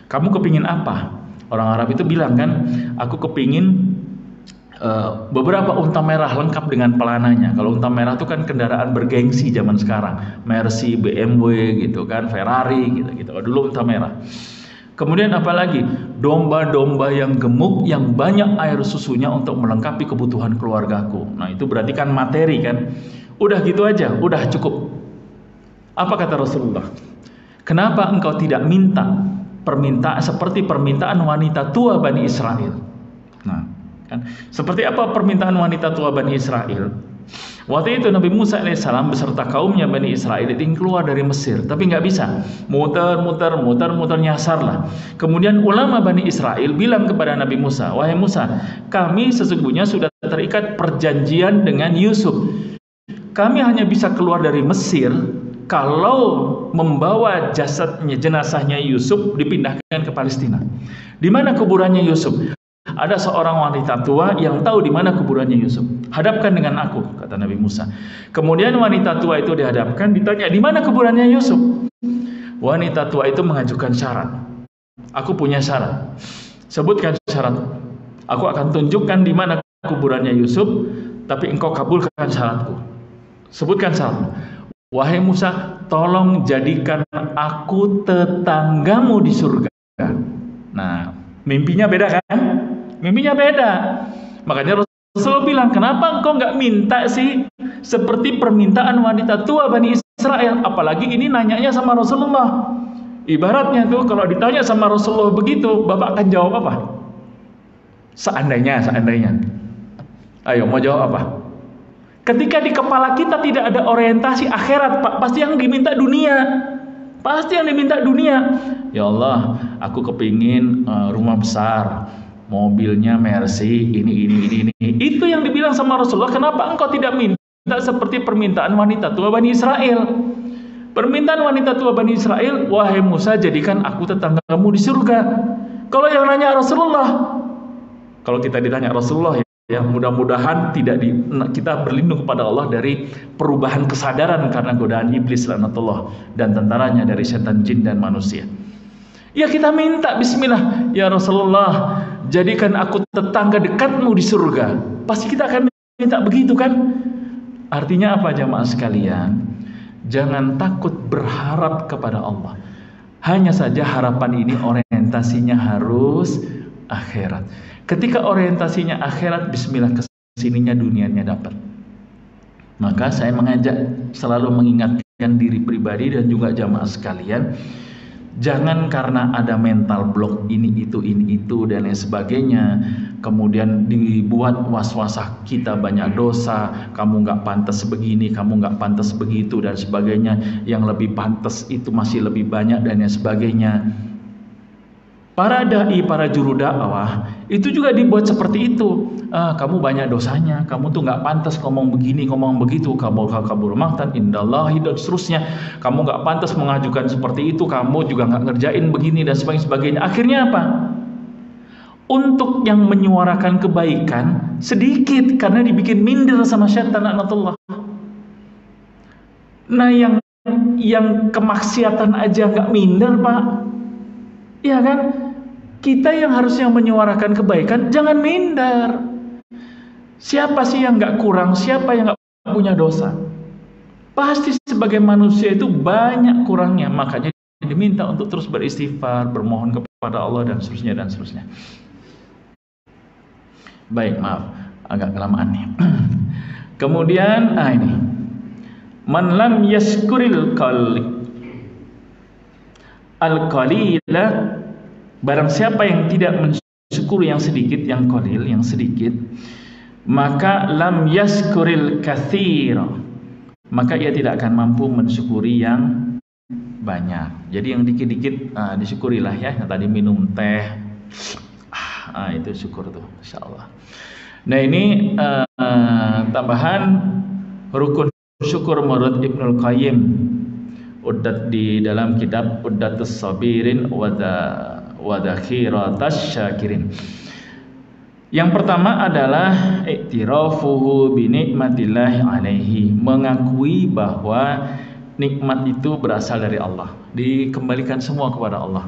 kamu kepingin apa? Orang Arab itu bilang kan, aku kepingin beberapa unta merah lengkap dengan pelananya. Kalau unta merah itu kan kendaraan bergengsi zaman sekarang, Mercy, BMW gitu kan, Ferrari gitu. Dulu unta merah. Kemudian apalagi domba-domba yang gemuk yang banyak air susunya untuk melengkapi kebutuhan keluargaku. Nah itu berarti kan materi kan. Udah gitu aja, udah cukup. Apa kata Rasulullah? Kenapa engkau tidak minta permintaan seperti permintaan wanita tua Bani Israel? Nah kan, seperti apa permintaan wanita tua Bani Israel? Waktu itu Nabi Musa alaihissalam beserta kaumnya Bani Israel ingin keluar dari Mesir, tapi nggak bisa, muter nyasar lah. Kemudian ulama Bani Israel bilang kepada Nabi Musa, wahai Musa, kami sesungguhnya sudah terikat perjanjian dengan Yusuf. Kami hanya bisa keluar dari Mesir kalau membawa jenazahnya Yusuf dipindahkan ke Palestina. Di mana kuburannya Yusuf? Ada seorang wanita tua yang tahu di mana kuburannya Yusuf. Hadapkan dengan aku, kata Nabi Musa. Kemudian wanita tua itu dihadapkan, ditanya, di mana kuburannya Yusuf? Wanita tua itu mengajukan syarat. Aku punya syarat. Sebutkan syarat. Aku akan tunjukkan di mana kuburannya Yusuf, tapi engkau kabulkan syaratku. Sebutkan syarat. Wahai Musa, tolong jadikan aku tetanggamu di surga. Nah, mimpinya beda kan? Mimpinya beda. Makanya Rasulullah bilang, kenapa engkau nggak minta sih seperti permintaan wanita tua Bani Israel? Apalagi ini nanyanya sama Rasulullah. Ibaratnya tuh kalau ditanya sama Rasulullah begitu, Bapak akan jawab apa? Seandainya. Ayo, mau jawab apa? Ketika di kepala kita tidak ada orientasi akhirat, Pak, pasti yang diminta dunia. Ya Allah, aku kepingin rumah besar, mobilnya Mercy, ini. Itu yang dibilang sama Rasulullah. Kenapa engkau tidak minta seperti permintaan wanita tua Bani Israel? Permintaan wanita tua Bani Israel, wahai Musa, jadikan aku tetanggamu di surga. Kalau yang nanya Rasulullah, kalau kita ditanya Rasulullah, ya mudah-mudahan kita berlindung kepada Allah dari perubahan kesadaran karena godaan iblis laknatullah dan tentaranya dari setan, jin dan manusia. Ya kita minta bismillah, ya Rasulullah, jadikan aku tetangga dekatmu di surga. Pasti kita akan minta begitu kan? Artinya apa jamaah sekalian? Jangan takut berharap kepada Allah. Hanya saja harapan ini orientasinya harus akhirat. Ketika orientasinya akhirat, bismillah kesininya dunianya dapat. Maka saya mengajak selalu mengingatkan diri pribadi dan juga jamaah sekalian, jangan karena ada mental block ini itu dan lain sebagainya, kemudian dibuat was-wasah kita banyak dosa, kamu nggak pantas begini, kamu nggak pantas begitu dan sebagainya, yang lebih pantas itu masih lebih banyak dan lain sebagainya. Para dai, para juru dakwah itu juga dibuat seperti itu. Kamu banyak dosanya, kamu tuh nggak pantas ngomong begini, ngomong begitu, kabur maktan indallahi dan seterusnya. Kamu nggak pantas mengajukan seperti itu, kamu juga nggak ngerjain begini dan sebagainya. Akhirnya apa? Untuk yang menyuarakan kebaikan sedikit karena dibikin minder sama syaitan laknatullah. Nah yang kemaksiatan aja nggak minder, Pak. Iya kan? Kita yang harusnya menyuarakan kebaikan jangan minder. Siapa sih yang nggak kurang? Siapa yang nggak punya dosa? Pasti sebagai manusia itu banyak kurangnya. Makanya diminta untuk terus beristighfar, bermohon kepada Allah dan seterusnya. Baik, maaf agak kelamaan nih. Kemudian ini man lam yaskuril khaliq al-qalila, barang siapa yang tidak mensyukuri yang sedikit, yang qalil, yang sedikit, maka lam yaskuril katsir, maka ia tidak akan mampu mensyukuri yang banyak. Jadi yang dikit-dikit disyukurilah ya. Yang tadi minum teh, itu syukur tuh, insyaallah. Nah ini tambahan rukun syukur menurut Ibnul Qayyim di dalam kitab Uddatus Sabirin wa Dzakhiratasy Syakirin. Yang pertama adalah i'tirafuhu bi nikmatillahi alaihi, mengakui bahwa nikmat itu berasal dari Allah, dikembalikan semua kepada Allah.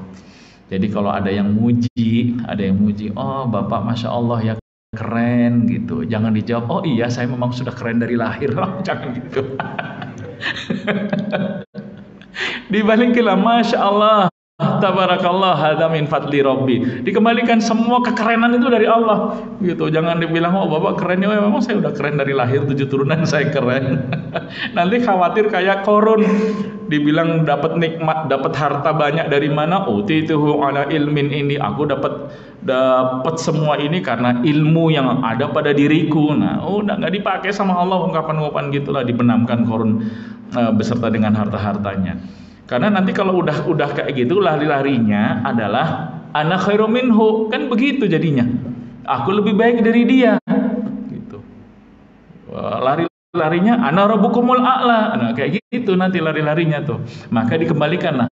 Jadi kalau ada yang muji, oh Bapak Masya Allah ya keren gitu, jangan dijawab, oh iya saya memang sudah keren dari lahir. Jangan gitu. Dibalikilah, Masya Allah, tabarakallah, hadza min fadli rabbi, dikembalikan semua kekerenan itu dari Allah gitu. Jangan dibilang, oh Bapak keren ya, memang saya udah keren dari lahir, 7 turunan saya keren. Nanti khawatir kayak Korun, dibilang dapat nikmat, dapat harta banyak dari mana? Utituhu ala ilmin, ini aku dapat semua ini karena ilmu yang ada pada diriku. Nah, udah nggak dipakai sama Allah ungkapan-ungkapan gitulah, dibenamkan Korun beserta dengan harta-hartanya. Karena nanti kalau udah kayak gitu, lari-larinya adalah ana khairu minhu, kan begitu jadinya. Aku lebih baik dari dia. Gitu. Lari-larinya ana rabbukumul a'la. Nah, kayak gitu nanti lari-larinya tuh. Maka dikembalikanlah.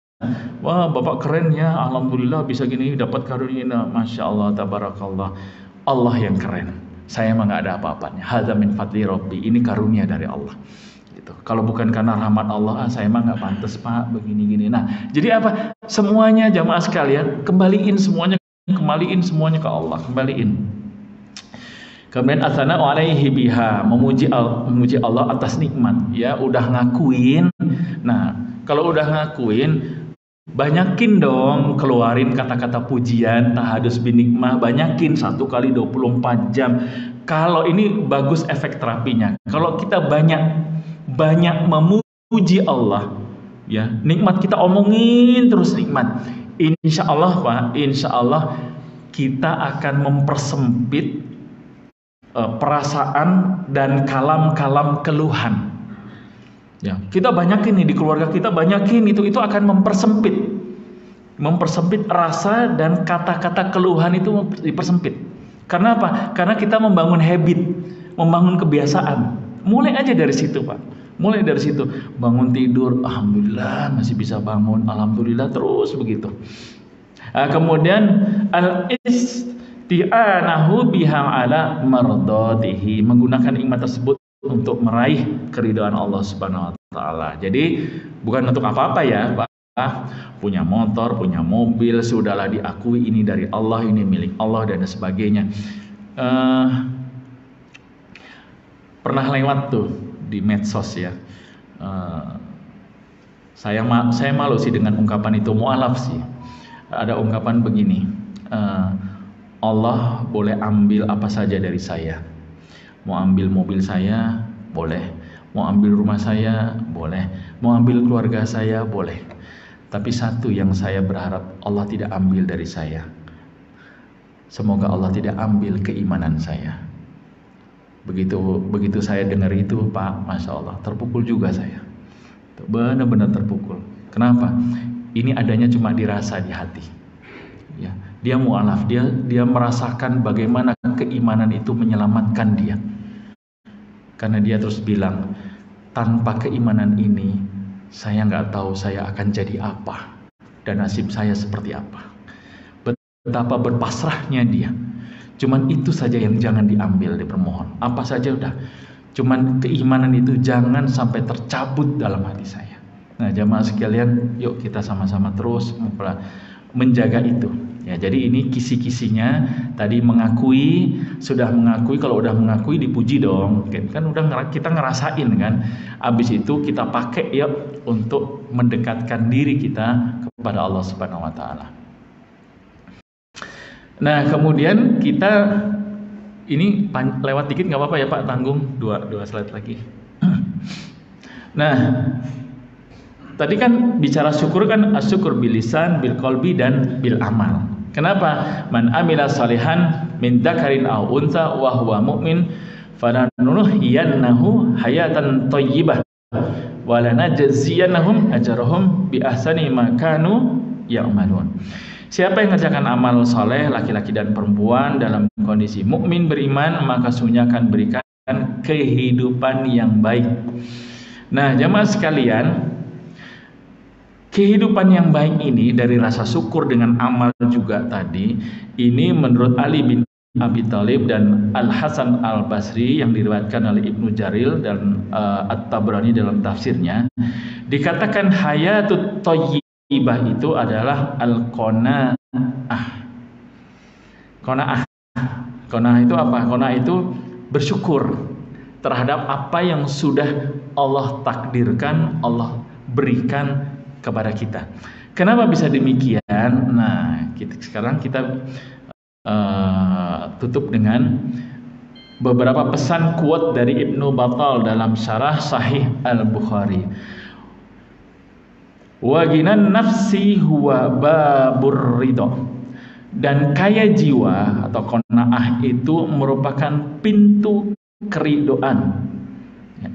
Wah, Bapak keren ya, alhamdulillah bisa gini, dapat karunia, Masya Allah, tabarakallah. Allah yang keren. Saya emang gak ada apa-apanya. Hadza min fadli rabbi, ini karunia dari Allah. Gitu. Kalau bukan karena rahmat Allah, saya emang nggak pantas Pak begini-gini. Nah, jadi apa? Semuanya jamaah sekalian, kembaliin semuanya ke Allah, kembaliin. Kemudian asana alaihi biha, memuji Allah atas nikmat. Ya, udah ngakuin. Nah, kalau udah ngakuin, banyakin dong, keluarin kata-kata pujian, tahadus bin nikmah, banyakin 1 kali 24 jam. Kalau ini bagus efek terapinya. Kalau kita banyak memuji Allah, ya, nikmat kita omongin terus nikmat. Insya Allah Pak, insya Allah kita akan mempersempit perasaan dan kalam-kalam keluhan. Ya, kita banyakin nih di keluarga kita, banyakin itu akan mempersempit rasa dan kata-kata keluhan itu dipersempit. Karena apa? Karena kita membangun habit, membangun kebiasaan. Mulai aja dari situ Pak. Mulai dari situ, bangun tidur, alhamdulillah masih bisa bangun, alhamdulillah, terus begitu. Kemudian al-isti'anahu biha ala mardatihi, menggunakan nikmat tersebut untuk meraih keridhaan Allah Subhanahu wa taala. Jadi bukan untuk apa-apa ya, Pak. Punya motor, punya mobil, sudahlah diakui ini dari Allah, ini milik Allah dan sebagainya. Pernah lewat tuh di medsos ya, saya malu sih dengan ungkapan itu, mualaf sih. Ada ungkapan begini, Allah boleh ambil apa saja dari saya, mau ambil mobil saya boleh, mau ambil rumah saya boleh, mau ambil keluarga saya boleh, tapi satu yang saya berharap Allah tidak ambil dari saya, semoga Allah tidak ambil keimanan saya. Begitu saya dengar itu Pak, Masya Allah, terpukul juga saya, benar-benar terpukul. Kenapa? Ini adanya cuma dirasa di hati ya. Dia mu'alaf, dia merasakan bagaimana keimanan itu menyelamatkan dia. Karena dia terus bilang, tanpa keimanan ini saya nggak tahu saya akan jadi apa dan nasib saya seperti apa. Betapa berpasrahnya dia. Cuman itu saja yang jangan diambil, dipermohon. Apa saja udah. Cuman keimanan itu jangan sampai tercabut dalam hati saya. Nah, jamaah sekalian, yuk kita sama-sama terus menjaga itu. Ya, jadi ini kisi-kisinya tadi mengakui, sudah mengakui, kalau udah mengakui dipuji dong. Kan udah kita ngerasain kan. Habis itu kita pakai ya untuk mendekatkan diri kita kepada Allah Subhanahu wa taala. Nah, kemudian kita ini lewat dikit nggak apa-apa ya Pak, tanggung dua slide lagi. Nah, Tadi kan bicara syukur kan asyukur bil lisan, bil qalbi dan bil amal. Kenapa? Man amila salihan min dzakarin aw untha wa huwa mu'min falanuhyiyannahu hayatan thayyibah wa lanajziyannahum ajrahum bi ahsani ma kanu ya'malun. Siapa yang mengerjakan amal soleh, laki-laki dan perempuan dalam kondisi mukmin beriman, maka sungguhnya akan berikan kehidupan yang baik. Nah, jamaah sekalian, kehidupan yang baik ini dari rasa syukur dengan amal juga tadi, ini menurut Ali bin Abi Thalib dan Al-Hasan Al-Basri yang diriwayatkan oleh Ibnu Jarir dan At-Tabrani dalam tafsirnya, dikatakan hayatut thayyibah itu adalah al-qanaah. Qanaah. Qanaah itu apa? Qanaah itu bersyukur terhadap apa yang sudah Allah takdirkan, Allah berikan kepada kita. Kenapa bisa demikian? Nah, sekarang kita tutup dengan beberapa pesan quote dari Ibnu Battal dalam syarah Sahih Al-Bukhari. Wa ginan nafsi huwa babur ridho. Dan kaya jiwa atau qanaah itu merupakan pintu keridoan.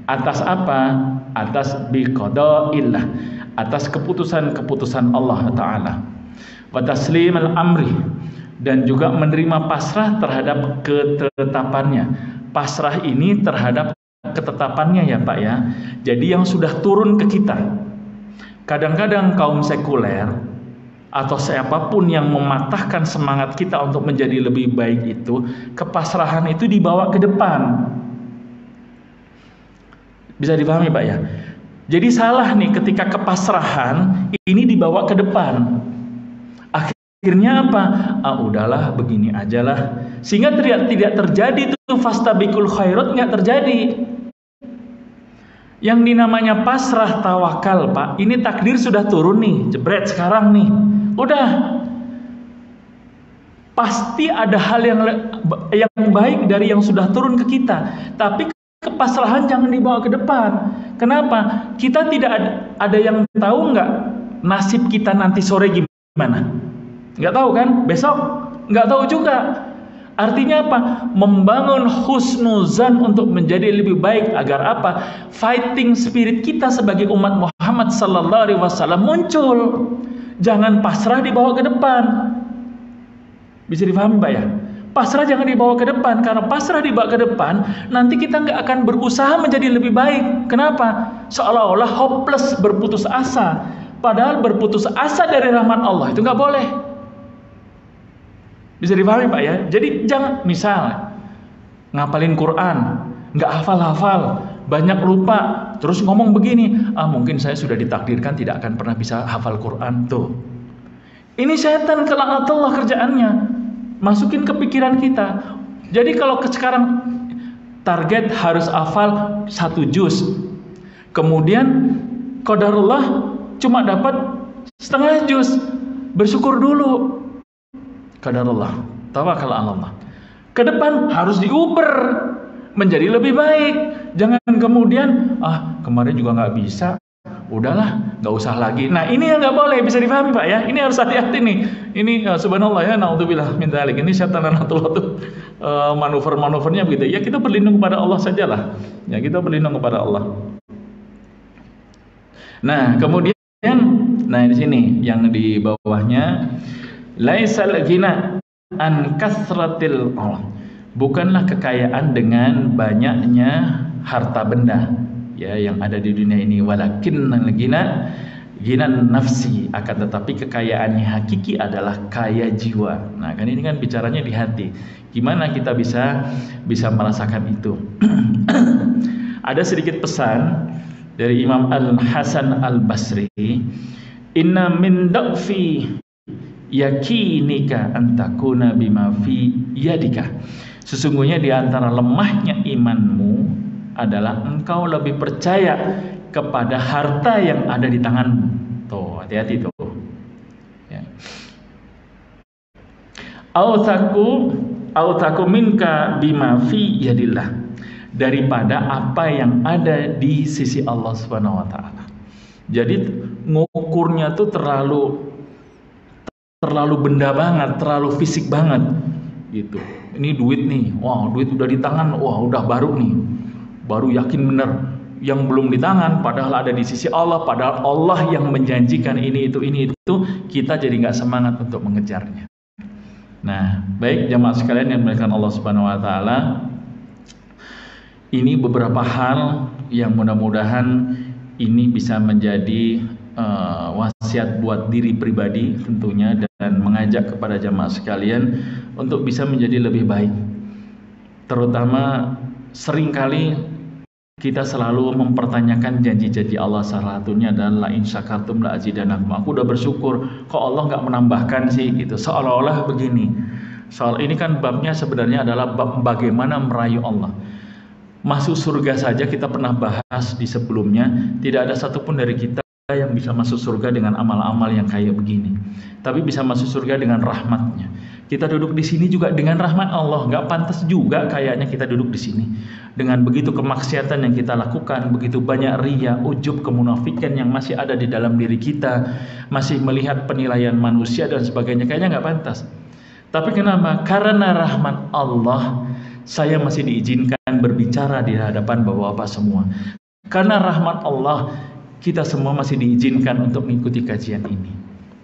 Atas apa? Atas biqadaillah, atas keputusan-keputusan Allah Ta'ala. Wa taslim al-amri, dan juga menerima pasrah terhadap ketetapannya. Pasrah ini terhadap ketetapannya ya Pak ya. Jadi yang sudah turun ke kita. Kadang-kadang kaum sekuler atau siapapun yang mematahkan semangat kita untuk menjadi lebih baik itu, kepasrahan itu dibawa ke depan. Bisa dipahami Pak ya? Jadi salah nih ketika kepasrahan ini dibawa ke depan. Akhirnya apa? Udahlah begini aja lah. Sehingga tidak terjadi itu fastabiqul khairat, nggak terjadi. Yang dinamanya pasrah tawakal Pak, ini takdir sudah turun nih, jebret sekarang nih. Udah. Pasti ada hal yang baik dari yang sudah turun ke kita. Tapi kepasrahan jangan dibawa ke depan. Kenapa? Kita tidak ada yang tahu nggak nasib kita nanti sore gimana? Nggak tahu kan? Besok nggak tahu juga. Artinya apa? Membangun husnuzan untuk menjadi lebih baik agar apa? Fighting spirit kita sebagai umat Muhammad sallallahu alaihi wasallam muncul. Jangan pasrah dibawa ke depan. Bisa dipahami Pak ya? Pasrah jangan dibawa ke depan, karena pasrah dibawa ke depan, nanti kita nggak akan berusaha menjadi lebih baik. Kenapa? Seolah-olah hopeless, berputus asa. Padahal berputus asa dari rahmat Allah itu nggak boleh. Bisa dipahami Pak ya? Jadi jangan, misal ngapalin Quran, nggak hafal-hafal, banyak lupa, terus ngomong begini, mungkin saya sudah ditakdirkan tidak akan pernah bisa hafal Quran. Tuh, ini setan kelaknatullah kerjaannya. Masukin ke pikiran kita. Jadi kalau sekarang target harus hafal 1 juz, kemudian qadarullah cuma dapat setengah juz, bersyukur dulu. Qadarullah, tawakal ala Allah. Ke depan harus diuber menjadi lebih baik. Jangan kemudian kemarin juga nggak bisa, udahlah nggak usah lagi. Nah ini yang nggak boleh. Bisa dipahami Pak ya? Ini harus hati-hati nih. Ini subhanallah ya, naudzubillah min dzalik. Ini syaitan lanatullah tuh manuver-manuvernya begitu. Ya kita berlindung kepada Allah sajalah. Ya kita berlindung kepada Allah. Nah kemudian, nah di sini yang di bawahnya, laisal ghina an kasratil Allah. Bukanlah kekayaan dengan banyaknya harta benda ya yang ada di dunia ini, walakinnal ghinan nafsi, akan tetapi kekayaan yang hakiki adalah kaya jiwa. Nah kan ini kan bicaranya di hati. Gimana kita bisa merasakan itu? Ada sedikit pesan dari Imam Al-Hasan Al-Basri, inna min da'fi yakinika antakuna bima fi yadika. Sesungguhnya di antara lemahnya imanmu adalah engkau lebih percaya kepada harta yang ada di tanganmu. Tuh, hati-hati tuh. Ya. Autaku minka bima fi yadillah, daripada apa yang ada di sisi Allah Subhanahu wa taala. Jadi ngukurnya tuh terlalu benda banget, terlalu fisik banget gitu. Ini duit nih, wah duit udah di tangan, wah udah baru nih, baru yakin bener. Yang belum di tangan padahal ada di sisi Allah, padahal Allah yang menjanjikan ini itu, kita jadi nggak semangat untuk mengejarnya. Nah, baik jamaah sekalian yang dimuliakan Allah Subhanahu wa taala, ini beberapa hal yang mudah-mudahan ini bisa menjadi wasiat buat diri pribadi tentunya, dan mengajak kepada jamaah sekalian untuk bisa menjadi lebih baik. Terutama seringkali kita selalu mempertanyakan janji-janji Allah, salah satunya adalah la in syakartum la azidannakum. Aku udah bersyukur, kok Allah nggak menambahkan sih gitu. Seolah-olah begini. Soal ini kan babnya sebenarnya adalah bab bagaimana merayu Allah. Masuk surga saja kita pernah bahas di sebelumnya, tidak ada satupun dari kita yang bisa masuk surga dengan amal-amal yang kayak begini. Tapi bisa masuk surga dengan rahmatnya. Kita duduk di sini juga dengan rahmat Allah. Nggak pantas juga kayaknya kita duduk di sini. Dengan begitu kemaksiatan yang kita lakukan, begitu banyak riya, ujub, kemunafikan yang masih ada di dalam diri kita, masih melihat penilaian manusia dan sebagainya, kayaknya nggak pantas. Tapi kenapa? Karena rahmat Allah, saya masih diizinkan berbicara di hadapan bapak-bapak semua. Karena rahmat Allah, kita semua masih diizinkan untuk mengikuti kajian ini.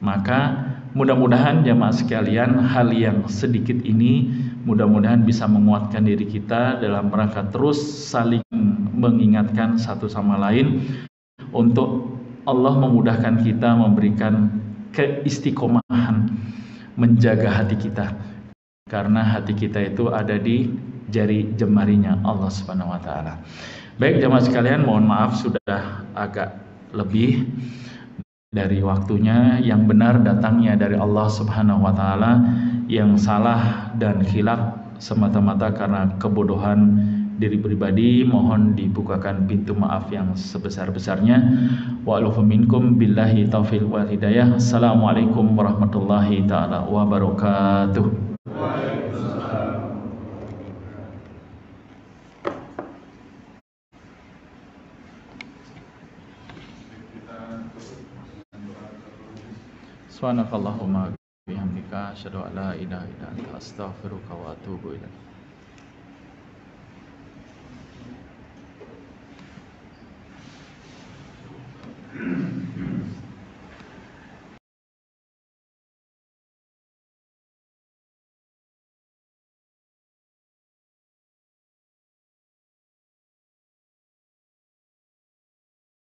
Maka mudah-mudahan jamaah sekalian, hal yang sedikit ini mudah-mudahan bisa menguatkan diri kita dalam rangka terus saling mengingatkan satu sama lain untuk Allah memudahkan kita, memberikan keistiqomahan menjaga hati kita, karena hati kita itu ada di jari jemarinya Allah Subhanahu wa taala. Baik jamaah sekalian, mohon maaf sudah agak lebih dari waktunya. Yang benar datangnya dari Allah Subhanahu wa taala, yang salah dan khilaf semata-mata karena kebodohan diri pribadi, mohon dibukakan pintu maaf yang sebesar-besarnya. Wa'alafu minkum billahi taufiq wal hidayah. Assalamualaikum warahmatullahi taala wabarakatuh. Subhanakallahumma bihamdika asyhadu an la ilaha illa anta astaghfiruka wa atubu ilaik.